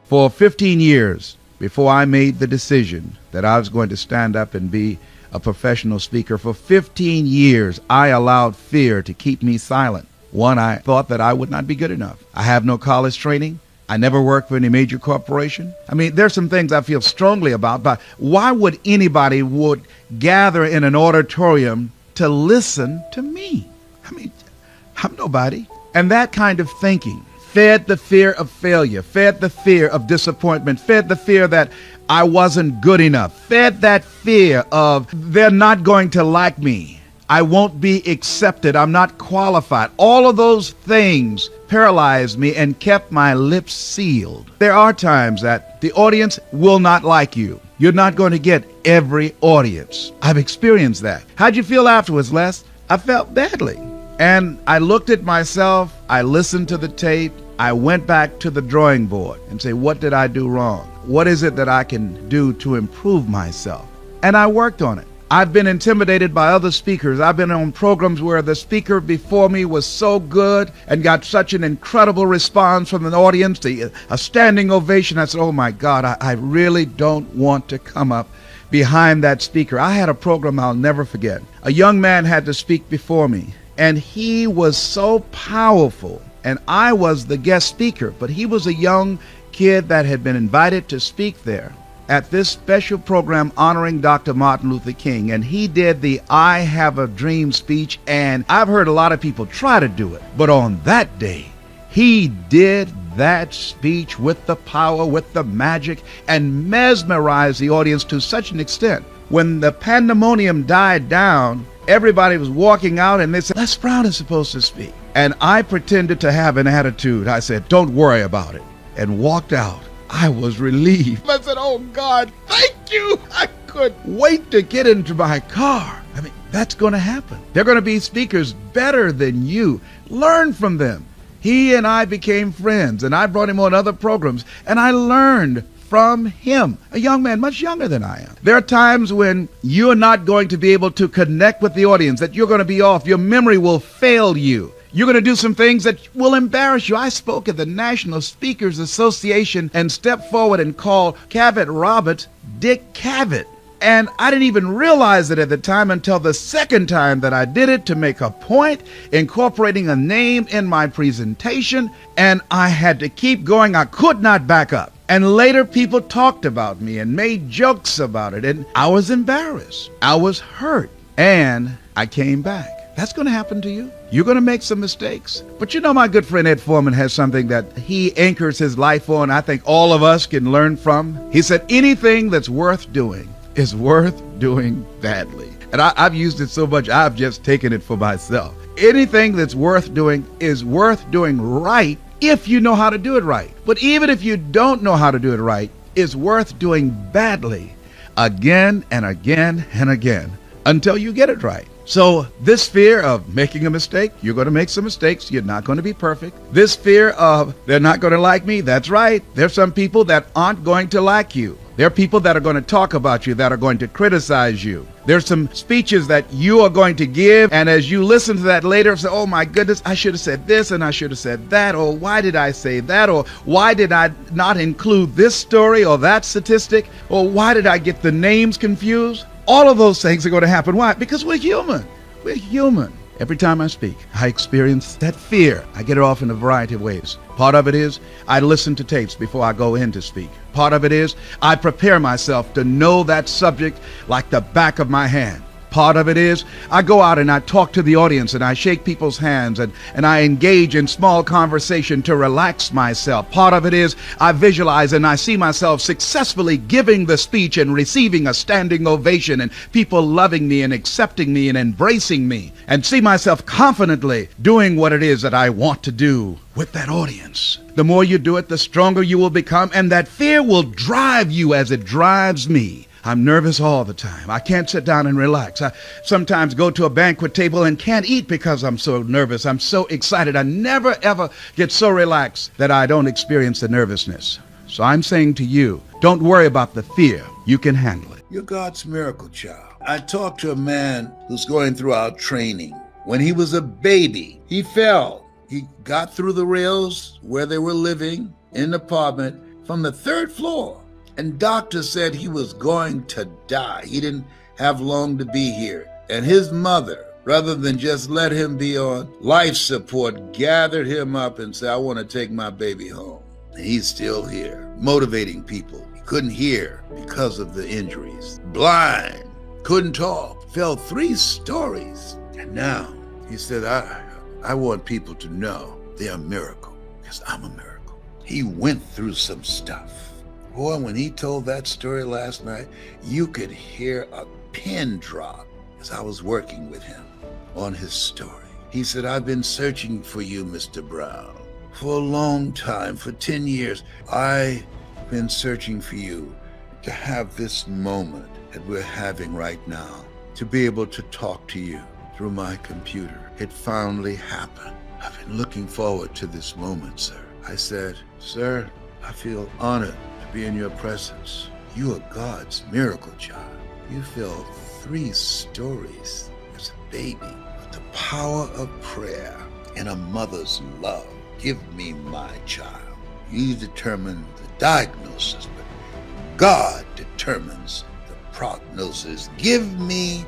[SPEAKER 5] For 15 years before I made the decision that I was going to stand up and be a professional speaker, for 15 years I allowed fear to keep me silent. One, I thought that I would not be good enough. I have no college training. I never worked for any major corporation. I mean, there's some things I feel strongly about, but why would anybody would gather in an auditorium to listen to me? I mean, I'm nobody. And that kind of thinking fed the fear of failure, fed the fear of disappointment, fed the fear that I wasn't good enough, fed that fear of they're not going to like me, I won't be accepted, I'm not qualified. All of those things paralyzed me and kept my lips sealed. There are times that the audience will not like you. You're not going to get every audience. I've experienced that. How'd you feel afterwards, Les? I felt badly. And I looked at myself, I listened to the tape, I went back to the drawing board and say, what did I do wrong? What is it that I can do to improve myself? And I worked on it. I've been intimidated by other speakers. I've been on programs where the speaker before me was so good and got such an incredible response from the audience, a standing ovation. I said, oh my God, I really don't want to come up behind that speaker. I had a program I'll never forget. A young man had to speak before me, and he was so powerful, and I was the guest speaker, but he was a young kid that had been invited to speak there at this special program honoring Dr. Martin Luther King, and he did the I Have a Dream speech, and I've heard a lot of people try to do it, but on that day, he did that speech with the power, with the magic, and mesmerized the audience to such an extent. When the pandemonium died down, everybody was walking out and they said, Les Brown is supposed to speak. And I pretended to have an attitude. I said, don't worry about it, and walked out. I was relieved. I said, oh God, thank you. I couldn't wait to get into my car. I mean, that's going to happen. They're going to be speakers better than you. Learn from them. He and I became friends, and I brought him on other programs, and I learned from him, a young man much younger than I am. There are times when you're not going to be able to connect with the audience, that you're going to be off. Your memory will fail you. You're going to do some things that will embarrass you. I spoke at the National Speakers Association and stepped forward and called Cavett Robert Dick Cavett. And I didn't even realize it at the time until the second time that I did it, to make a point, incorporating a name in my presentation, and I had to keep going. I could not back up. And later people talked about me and made jokes about it, and I was embarrassed. I was hurt, and I came back. That's going to happen to you. You're going to make some mistakes. But you know, my good friend Ed Foreman has something that he anchors his life on, I think all of us can learn from. He said, anything that's worth doing is worth doing badly. And I've used it so much, I've just taken it for myself. Anything that's worth doing is worth doing right if you know how to do it right. But even if you don't know how to do it right, it's worth doing badly again and again and again until you get it right. So this fear of making a mistake, you're going to make some mistakes. You're not going to be perfect. This fear of they're not going to like me, that's right. There's some people that aren't going to like you. There are people that are going to talk about you, that are going to criticize you. There's some speeches that you are going to give, and as you listen to that later, say, oh my goodness, I should have said this and I should have said that, or why did I say that, or why did I not include this story or that statistic, or why did I get the names confused? All of those things are going to happen. Why? Because we're human. We're human. Every time I speak, I experience that fear. I get it off in a variety of ways. Part of it is I listen to tapes before I go in to speak. Part of it is I prepare myself to know that subject like the back of my hand. Part of it is I go out and I talk to the audience and I shake people's hands and I engage in small conversation to relax myself. Part of it is I visualize and I see myself successfully giving the speech and receiving a standing ovation and people loving me and accepting me and embracing me, and see myself confidently doing what it is that I want to do with that audience. The more you do it, the stronger you will become, and that fear will drive you as it drives me. I'm nervous all the time. I can't sit down and relax. I sometimes go to a banquet table and can't eat because I'm so nervous. I'm so excited. I never, ever get so relaxed that I don't experience the nervousness. So I'm saying to you, don't worry about the fear. You can handle it.
[SPEAKER 2] You're God's miracle child. I talked to a man who's going through our training. When he was a baby, he fell. He got through the rails where they were living in an apartment from the 3rd floor. And doctors said he was going to die. He didn't have long to be here. And his mother, rather than just let him be on life support, gathered him up and said, I want to take my baby home. And he's still here, motivating people. He couldn't hear because of the injuries. Blind, couldn't talk, fell 3 stories. And now he said, I want people to know they're a miracle because I'm a miracle. He went through some stuff. Boy, when he told that story last night, you could hear a pin drop as I was working with him on his story. He said, I've been searching for you, Mr. Brown, for a long time, for 10 years. I've been searching for you to have this moment that we're having right now, to be able to talk to you through my computer. It finally happened. I've been looking forward to this moment, sir. I said, sir, I feel honored be in your presence. You are God's miracle child. You fell 3 stories as a baby with the power of prayer and a mother's love. Give me my child. You determine the diagnosis, but God determines the prognosis. Give me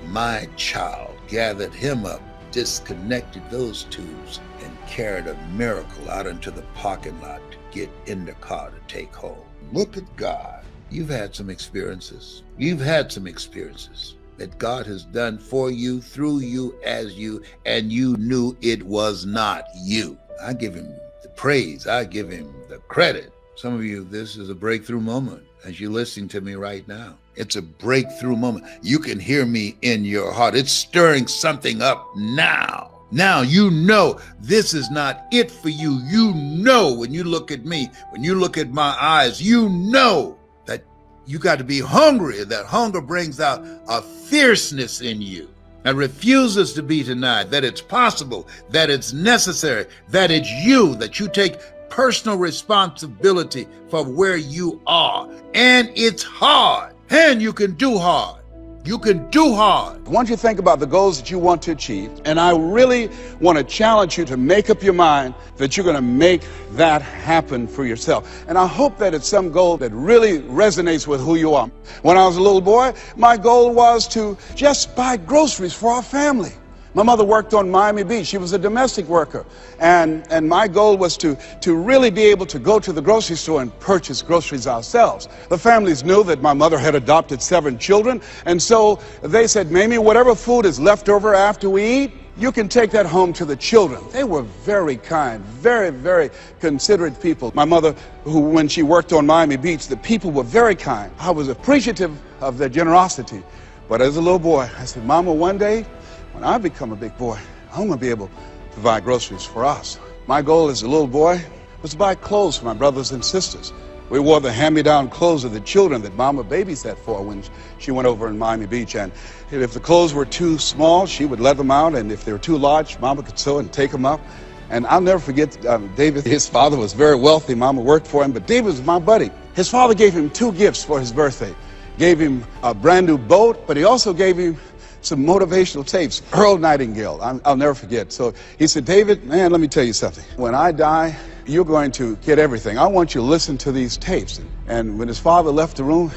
[SPEAKER 2] my child. Gathered him up, disconnected those tubes, and carried a miracle out into the parking lot to get in the car to take home. Look at God. You've had some experiences. You've had some experiences that God has done for you, through you, as you, and you knew it was not you. I give him the praise. I give him the credit. Some of you, this is a breakthrough moment as you're listening to me right now. It's a breakthrough moment. You can hear me in your heart. It's stirring something up now. Now you know this is not it for you. You know when you look at me, when you look at my eyes, you know that you got to be hungry. That hunger brings out a fierceness in you that refuses to be denied, that it's possible, that it's necessary, that it's you, that you take personal responsibility for where you are. And it's hard. And you can do hard. You can do hard.
[SPEAKER 6] I want you to think about the goals that you want to achieve, and I really want to challenge you to make up your mind that you're going to make that happen for yourself. And I hope that it's some goal that really resonates with who you are. When I was a little boy, my goal was to just buy groceries for our family. My mother worked on Miami Beach. She was a domestic worker. And my goal was to really be able to go to the grocery store and purchase groceries ourselves. The families knew that my mother had adopted 7 children. And so they said, Mamie, whatever food is left over after we eat, you can take that home to the children. They were very kind, very, very considerate people. My mother, when she worked on Miami Beach, the people were very kind. I was appreciative of their generosity. But as a little boy, I said, Mama, one day, when I become a big boy, I'm going to be able to buy groceries for us. My goal as a little boy was to buy clothes for my brothers and sisters. We wore the hand-me-down clothes of the children that Mama babysat for when she went over in Miami Beach. And if the clothes were too small, she would let them out. And if they were too large, Mama could sew and take them up. And I'll never forget David. His father was very wealthy. Mama worked for him, but David was my buddy. His father gave him 2 gifts for his birthday. Gave him a brand new boat, but he also gave him some motivational tapes. Earl Nightingale, I'll never forget. So he said, David, man, let me tell you something. When I die, you're going to get everything. I want you to listen to these tapes. And when his father left the room,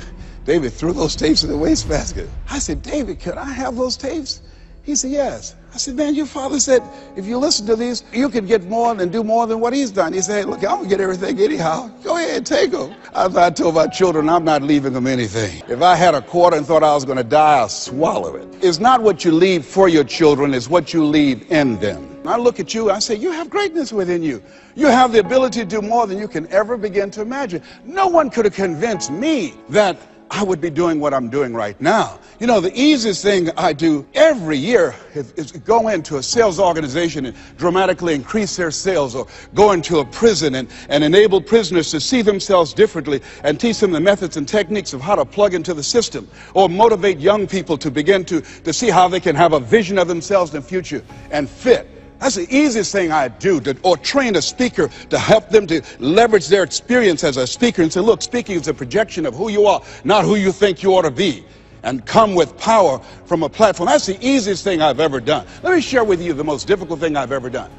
[SPEAKER 6] David threw those tapes in the wastebasket. I said, David, could I have those tapes? He said, yes. I said, man, your father said, if you listen to these, you can get more and do more than what he's done. He said, hey, look, I'm going to get everything anyhow. Go ahead, take them. I told my children, I'm not leaving them anything. If I had a quarter and thought I was going to die, I'll swallow it. It's not what you leave for your children, it's what you leave in them. I look at you, I say, you have greatness within you. You have the ability to do more than you can ever begin to imagine. No one could have convinced me that I would be doing what I'm doing right now. You know, the easiest thing I do every year is go into a sales organization and dramatically increase their sales, or go into a prison and enable prisoners to see themselves differently and teach them the methods and techniques of how to plug into the system, or motivate young people to begin to see how they can have a vision of themselves in the future and fit. That's the easiest thing I do, or train a speaker to help them to leverage their experience as a speaker and say, look, speaking is a projection of who you are, not who you think you ought to be, and come with power from a platform. That's the easiest thing I've ever done. Let me share with you the most difficult thing I've ever done.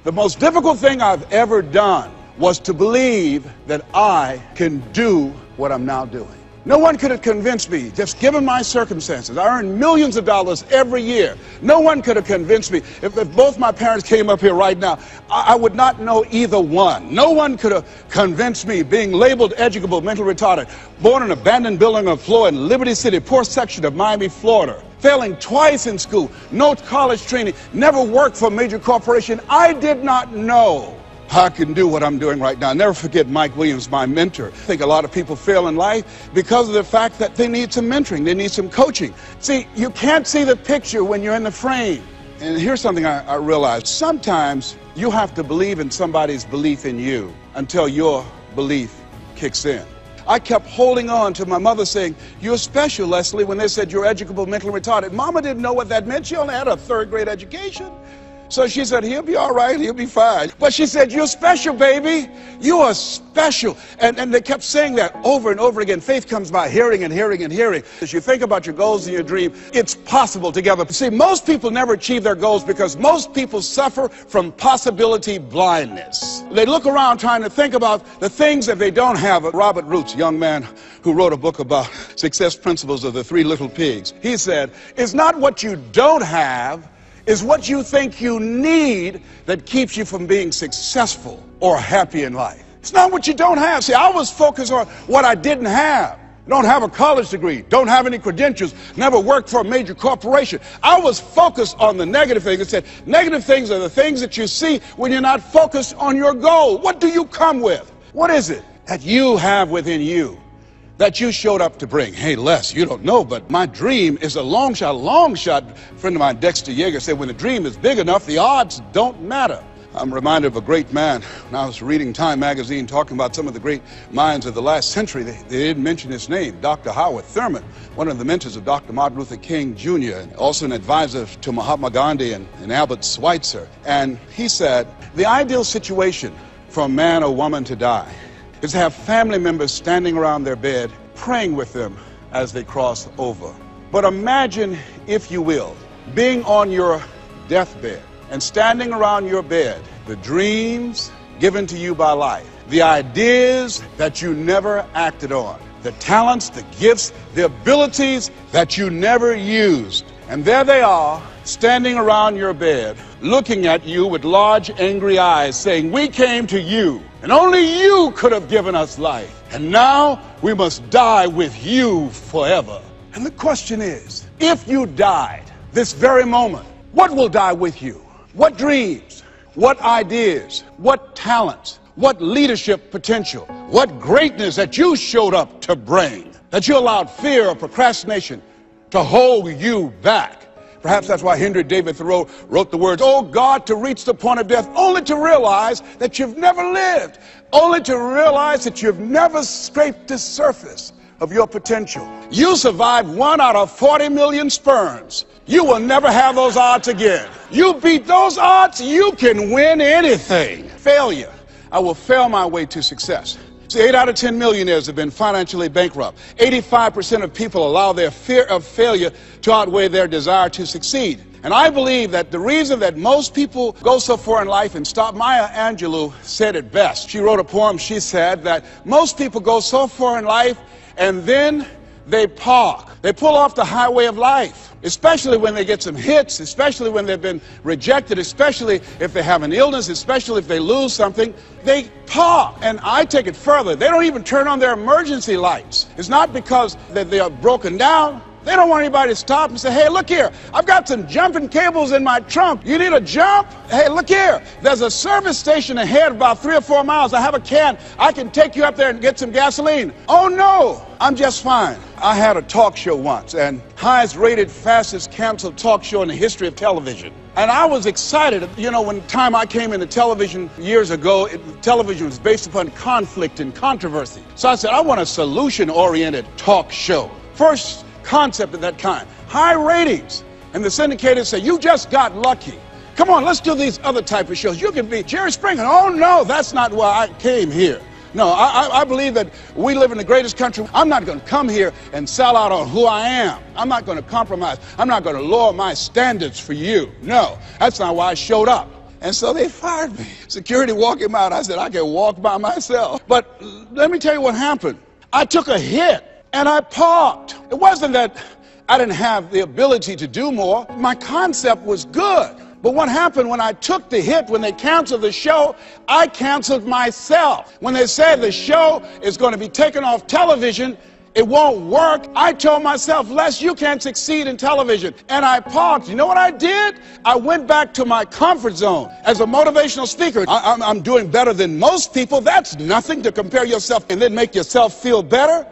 [SPEAKER 6] The most difficult thing I've ever done was to believe that I can do what I'm now doing. No one could have convinced me, just given my circumstances. I earn millions of dollars every year. No one could have convinced me. If both my parents came up here right now, I would not know either one. No one could have convinced me, being labeled educable, mental retarded, born in an abandoned building on the floor in Liberty City, poor section of Miami, Florida, failing twice in school, no college training, never worked for a major corporation. I did not know I can do what I'm doing right now. Never forget Mike Williams, my mentor. I think a lot of people fail in life because of the fact that they need some mentoring, they need some coaching. See, you can't see the picture when you're in the frame. And here's something I realized. Sometimes you have to believe in somebody's belief in you until your belief kicks in. I kept holding on to my mother saying, you're special, Leslie, when they said you're educable, mentally retarded. Mama didn't know what that meant. She only had a third-grade education. So she said, he'll be all right, he'll be fine. But she said, you're special, baby. You are special. And they kept saying that over and over again. Faith comes by hearing and hearing and hearing. As you think about your goals and your dream, it's possible together. See, most people never achieve their goals because most people suffer from possibility blindness. They look around trying to think about the things that they don't have. Robert Roots, a young man who wrote a book about success principles of the Three Little Pigs, he said, it's not what you don't have, is what you think you need that keeps you from being successful or happy in life. It's not what you don't have. See, I was focused on what I didn't have. Don't have a college degree, don't have any credentials, never worked for a major corporation. I was focused on the negative things. It said, negative things are the things that you see when you're not focused on your goal. What do you come with? What is it that you have within you that you showed up to bring? Hey, Les, you don't know, but my dream is a long shot. A friend of mine, Dexter Yeager, said when the dream is big enough, the odds don't matter. I'm reminded of a great man when I was reading Time magazine talking about some of the great minds of the last century. They didn't mention his name, Dr. Howard Thurman, one of the mentors of Dr. Martin Luther King Jr., and also an advisor to Mahatma Gandhi and Albert Schweitzer. And he said, the ideal situation for a man or woman to die is to have family members standing around their bed praying with them as they cross over. But imagine, if you will, being on your deathbed and standing around your bed, the dreams given to you by life, the ideas that you never acted on, the talents, the gifts, the abilities that you never used. And there they are, standing around your bed, looking at you with large, angry eyes, saying, we came to you, and only you could have given us life. And now we must die with you forever. And the question is, if you died this very moment, what will die with you? What dreams, what ideas, what talents, what leadership potential, what greatness that you showed up to bring, that you allowed fear or procrastination to hold you back? Perhaps that's why Henry David Thoreau wrote the words, oh God, to reach the point of death, only to realize that you've never lived, only to realize that you've never scraped the surface of your potential. You survived 1 out of 40 million sperms. You will never have those odds again. You beat those odds, you can win anything. Failure. I will fail my way to success. See, 8 out of 10 millionaires have been financially bankrupt. 85% of people allow their fear of failure to outweigh their desire to succeed. And I believe that the reason that most people go so far in life and stop, Maya Angelou said it best. She wrote a poem, she said that most people go so far in life and then they park. They pull off the highway of life especially when they get some hits, especially when they've been rejected, especially if they have an illness, especially if they lose something, they park. And I take it further. They don't even turn on their emergency lights. It's not because they are broken down. They don't want anybody to stop and say, hey, look here, I've got some jumping cables in my trunk. You need a jump? Hey, look here, there's a service station ahead about 3 or 4 miles. I have a can. I can take you up there and get some gasoline. Oh, no, I'm just fine. I had a talk show once, and highest rated, fastest canceled talk show in the history of television. And I was excited. You know, when time I came into television years ago, television was based upon conflict and controversy. So I said, I want a solution-oriented talk show. First concept of that kind. High ratings. And the syndicators say, you just got lucky. Come on, let's do these other type of shows. You can be Jerry Springer. Oh, no, that's not why I came here. No, I believe that we live in the greatest country. I'm not going to come here and sell out on who I am. I'm not going to compromise. I'm not going to lower my standards for you. No, that's not why I showed up. And so they fired me. Security walked him out. I said, I can walk by myself. But let me tell you what happened. I took a hit. And I parked. It wasn't that I didn't have the ability to do more. My concept was good. But what happened when I took the hit, when they canceled the show, I canceled myself. When they said the show is going to be taken off television, it won't work, I told myself, Les, you can't succeed in television. And I parked. You know what I did? I went back to my comfort zone. As a motivational speaker, I'm doing better than most people. That's nothing to compare yourself and then make yourself feel better.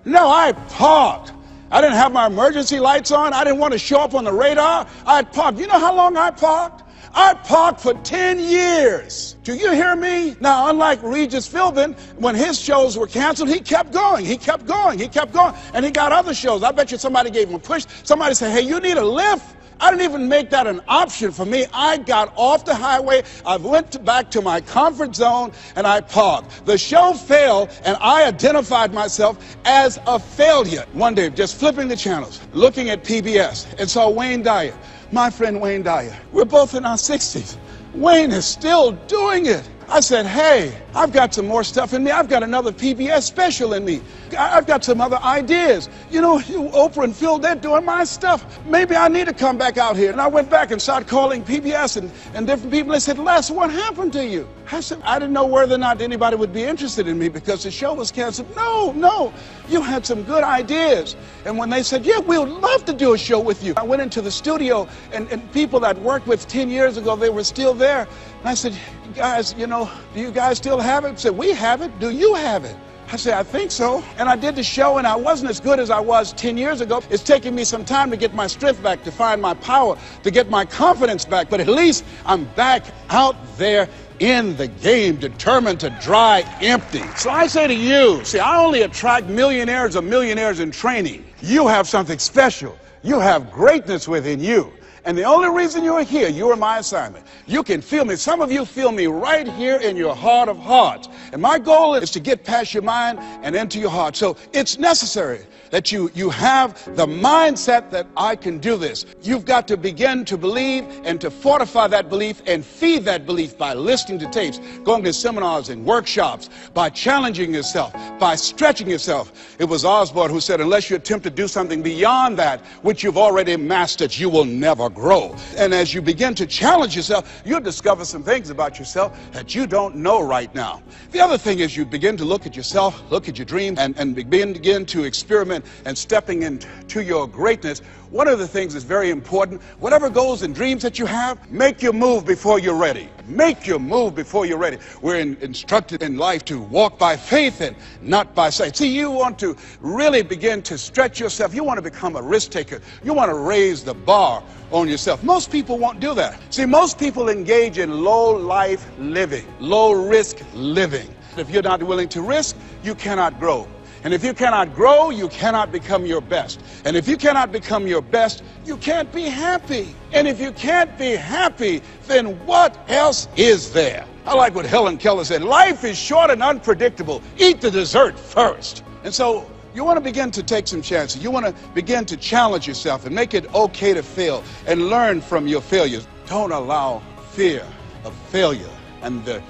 [SPEAKER 6] No, I parked. I didn't have my emergency lights on. I didn't want to show up on the radar. I parked. You know how long I parked? I parked for 10 years. Do you hear me? Now, unlike Regis Philbin, when his shows were canceled, he kept going. He kept going. He kept going. And he got other shows. I bet you somebody gave him a push. Somebody said, hey, you need a lift. I didn't even make that an option for me. I got off the highway, I went back to my comfort zone, and I parked. The show failed, and I identified myself as a failure. One day, just flipping the channels, looking at PBS, and saw Wayne Dyer, my friend Wayne Dyer. We're both in our 60s. Wayne is still doing it. I said, hey, I've got some more stuff in me. I've got another PBS special in me. I've got some other ideas. You know, Oprah and Phil, they're doing my stuff. Maybe I need to come back out here. And I went back and started calling PBS and different people. They said, Les, what happened to you? I said, I didn't know whether or not anybody would be interested in me because the show was canceled. No, you had some good ideas. And when they said, yeah, we would love to do a show with you, I went into the studio and people that worked with 10 years ago, they were still there. And I said, guys, you know, do you guys still have it? They said, we have it. Do you have it? I said, I think so. And I did the show, and I wasn't as good as I was 10 years ago. It's taking me some time to get my strength back, to find my power, to get my confidence back. But at least I'm back out there in the game, determined to dry empty. So I say to you, see, I only attract millionaires or millionaires in training. You have something special. You have greatness within you. And the only reason you're here, you are my assignment. You can feel me. Some of you feel me right here in your heart of hearts. And my goal is to get past your mind and into your heart. So it's necessary that you have the mindset that I can do this. You've got to begin to believe and to fortify that belief and feed that belief by listening to tapes, going to seminars and workshops, by challenging yourself, by stretching yourself. It was Osborne who said, unless you attempt to do something beyond that which you've already mastered, you will never grow. And as you begin to challenge yourself, you'll discover some things about yourself that you don't know right now. The other thing is you begin to look at yourself, look at your dreams, and begin to experiment and stepping into your greatness. One of the things that's very important, whatever goals and dreams that you have, make your move before you're ready. Make your move before you're ready. We're instructed in life to walk by faith and not by sight. See, you want to really begin to stretch yourself. You want to become a risk taker. You want to raise the bar on yourself. Most people won't do that. See, most people engage in low life living, low risk living. If you're not willing to risk, you cannot grow. And if you cannot grow, you cannot become your best. And if you cannot become your best, you can't be happy. And if you can't be happy, then what else is there? I like what Helen Keller said, life is short and unpredictable. Eat the dessert first. And so you want to begin to take some chances. You want to begin to challenge yourself and make it okay to fail and learn from your failures. Don't allow fear of failure and the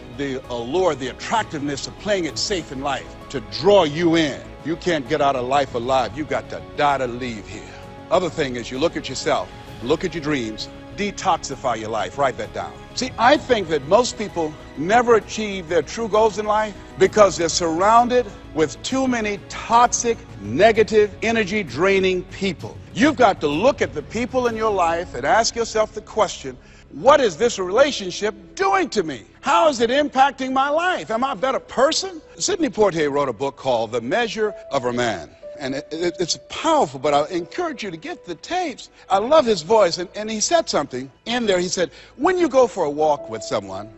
[SPEAKER 6] allure, the attractiveness of playing it safe in life to draw you in. You can't get out of life alive. You got to die to leave here. Other thing is you look at yourself, look at your dreams, detoxify your life. Write that down. See, I think that most people never achieve their true goals in life because they're surrounded with too many toxic, negative, energy-draining people. You've got to look at the people in your life and ask yourself the question, what is this relationship doing to me? How is it impacting my life? Am I a better person? Sidney Poitier wrote a book called The Measure of a Man. And it's powerful, but I encourage you to get the tapes. I love his voice, and he said something in there. He said, when you go for a walk with someone,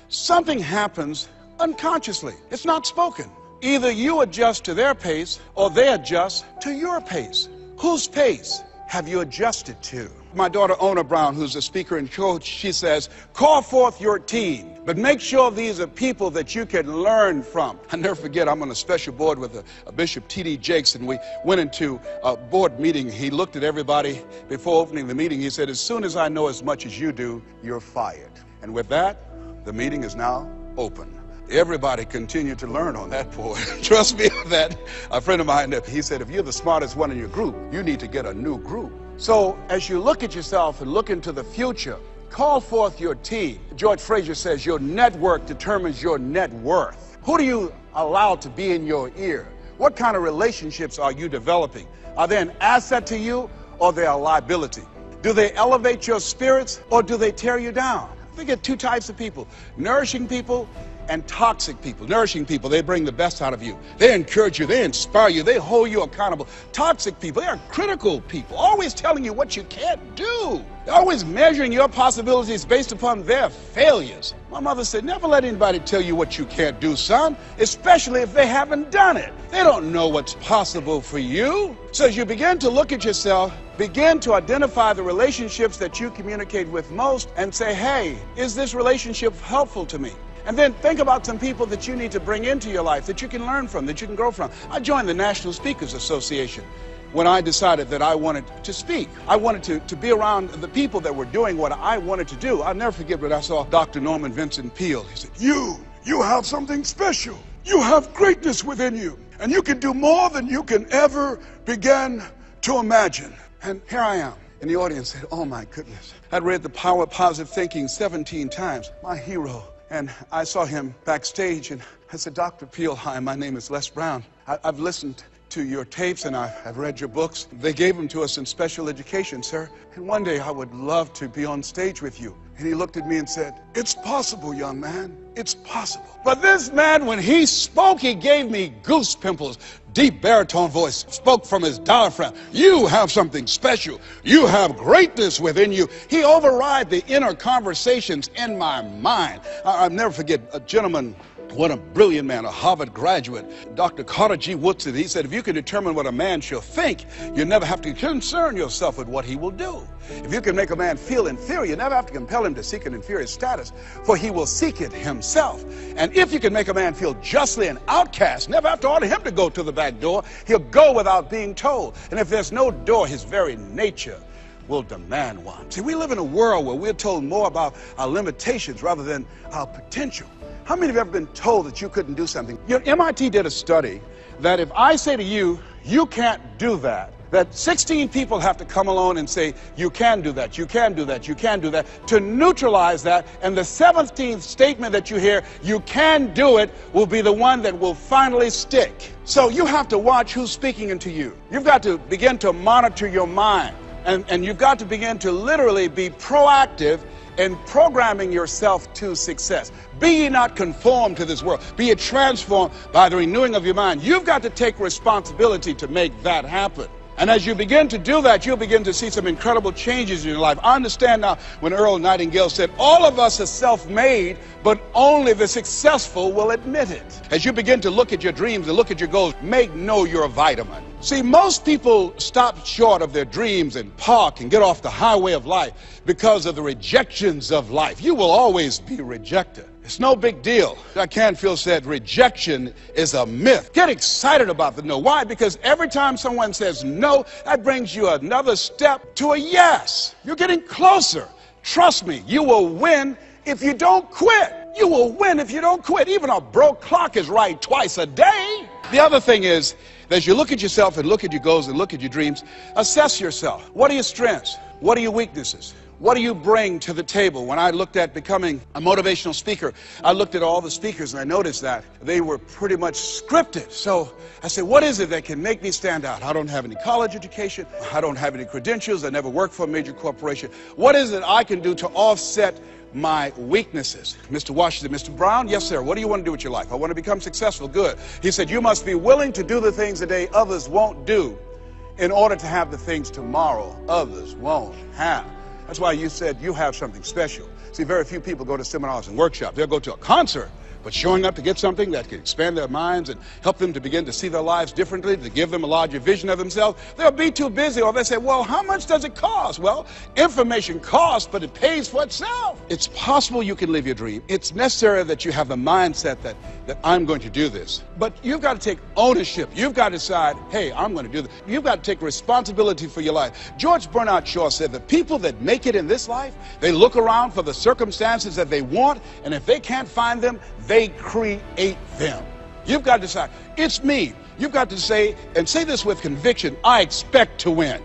[SPEAKER 6] something happens unconsciously. It's not spoken. Either you adjust to their pace, or they adjust to your pace. Whose pace have you adjusted to? My daughter, Ona Brown, who's a speaker and coach, she says, call forth your team, but make sure these are people that you can learn from. I never forget, I'm on a special board with a Bishop T.D. Jakes, and we went into a board meeting. He looked at everybody before opening the meeting. He said, as soon as I know as much as you do, you're fired. And with that, the meeting is now open. Everybody continued to learn on that board. Trust me on that. A friend of mine, he said, if you're the smartest one in your group, you need to get a new group. So as you look at yourself and look into the future, call forth your team. George Fraser says your network determines your net worth. Who do you allow to be in your ear? What kind of relationships are you developing? Are they an asset to you, or they are a liability? Do they elevate your spirits, or do they tear you down? I think of two types of people: nourishing people and toxic people. Nourishing people, they bring the best out of you. They encourage you, they inspire you, they hold you accountable. Toxic people, they are critical people, always telling you what you can't do. They're always measuring your possibilities based upon their failures. My mother said, never let anybody tell you what you can't do, son, especially if they haven't done it. They don't know what's possible for you. So as you begin to look at yourself, begin to identify the relationships that you communicate with most and say, hey, is this relationship helpful to me? And then think about some people that you need to bring into your life that you can learn from, that you can grow from. I joined the National Speakers Association when I decided that I wanted to speak. I wanted to be around the people that were doing what I wanted to do. I'll never forget when I saw Dr. Norman Vincent Peale. He said, you have something special. You have greatness within you, and you can do more than you can ever begin to imagine. And here I am. And the audience said, oh my goodness. I'd read The Power of Positive Thinking 17 times. My hero. And I saw him backstage, and I said, Dr. Peale, hi, my name is Les Brown. I've listened to your tapes, and I've read your books. They gave them to us in special education, sir. And one day I would love to be on stage with you. And he looked at me and said, it's possible, young man. It's possible. But this man, when he spoke, he gave me goose pimples. Deep baritone voice, spoke from his diaphragm. You have something special. You have greatness within you. He override the inner conversations in my mind. I'll never forget a gentleman, what a brilliant man, a Harvard graduate, Dr. Carter G. Woodson. He said, if you can determine what a man shall think, you never have to concern yourself with what he will do. If you can make a man feel inferior, you never have to compel him to seek an inferior status, for he will seek it himself. And if you can make a man feel justly an outcast, never have to order him to go to the back door. He'll go without being told. And if there's no door, his very nature will demand one. See, we live in a world where we're told more about our limitations rather than our potential. How many of you have ever been told that you couldn't do something? You know, MIT did a study that if I say to you, you can't do that, that 16 people have to come along and say, you can do that, you can do that, you can do that, to neutralize that, and the 17th statement that you hear, you can do it, will be the one that will finally stick. So you have to watch who's speaking into you. You've got to begin to monitor your mind, and you've got to begin to literally be proactive in programming yourself to success. Be ye not conformed to this world. Be ye transformed by the renewing of your mind. You've got to take responsibility to make that happen. And as you begin to do that, you'll begin to see some incredible changes in your life. I understand now when Earl Nightingale said, all of us are self-made, but only the successful will admit it. As you begin to look at your dreams and look at your goals, make know you're a vitamin. See, most people stop short of their dreams and park and get off the highway of life because of the rejections of life. You will always be rejected. It's no big deal. Jack Canfield said rejection is a myth. Get excited about the no. Why? Because every time someone says no, that brings you another step to a yes. You're getting closer. Trust me, you will win if you don't quit. You will win if you don't quit. Even a broke clock is right twice a day. The other thing is, As you look at yourself and look at your goals and look at your dreams, assess yourself. What are your strengths? What are your weaknesses? What do you bring to the table? When I looked at becoming a motivational speaker, I looked at all the speakers and I noticed that they were pretty much scripted. So I said, what is it that can make me stand out? I don't have any college education. I don't have any credentials. I never worked for a major corporation. What is it I can do to offset my weaknesses? Mr. Washington, Mr. Brown, yes, sir. What do you want to do with your life? I want to become successful. Good. He said, you must be willing to do the things today others won't do in order to have the things tomorrow others won't have. That's why you said you have something special. See, very few people go to seminars and workshops. They'll go to a concert, but showing up to get something that can expand their minds and help them to begin to see their lives differently, to give them a larger vision of themselves, they'll be too busy. Or they say, well, how much does it cost? Well, information costs, but it pays for itself. It's possible you can live your dream. It's necessary that you have the mindset that I'm going to do this. But you've got to take ownership. You've got to decide, hey, I'm going to do this. You've got to take responsibility for your life. George Bernard Shaw said the people that make it in this life, they look around for the circumstances that they want, and if they can't find them, they create them. You've got to decide, it's me. You've got to say, and say this with conviction, I expect to win.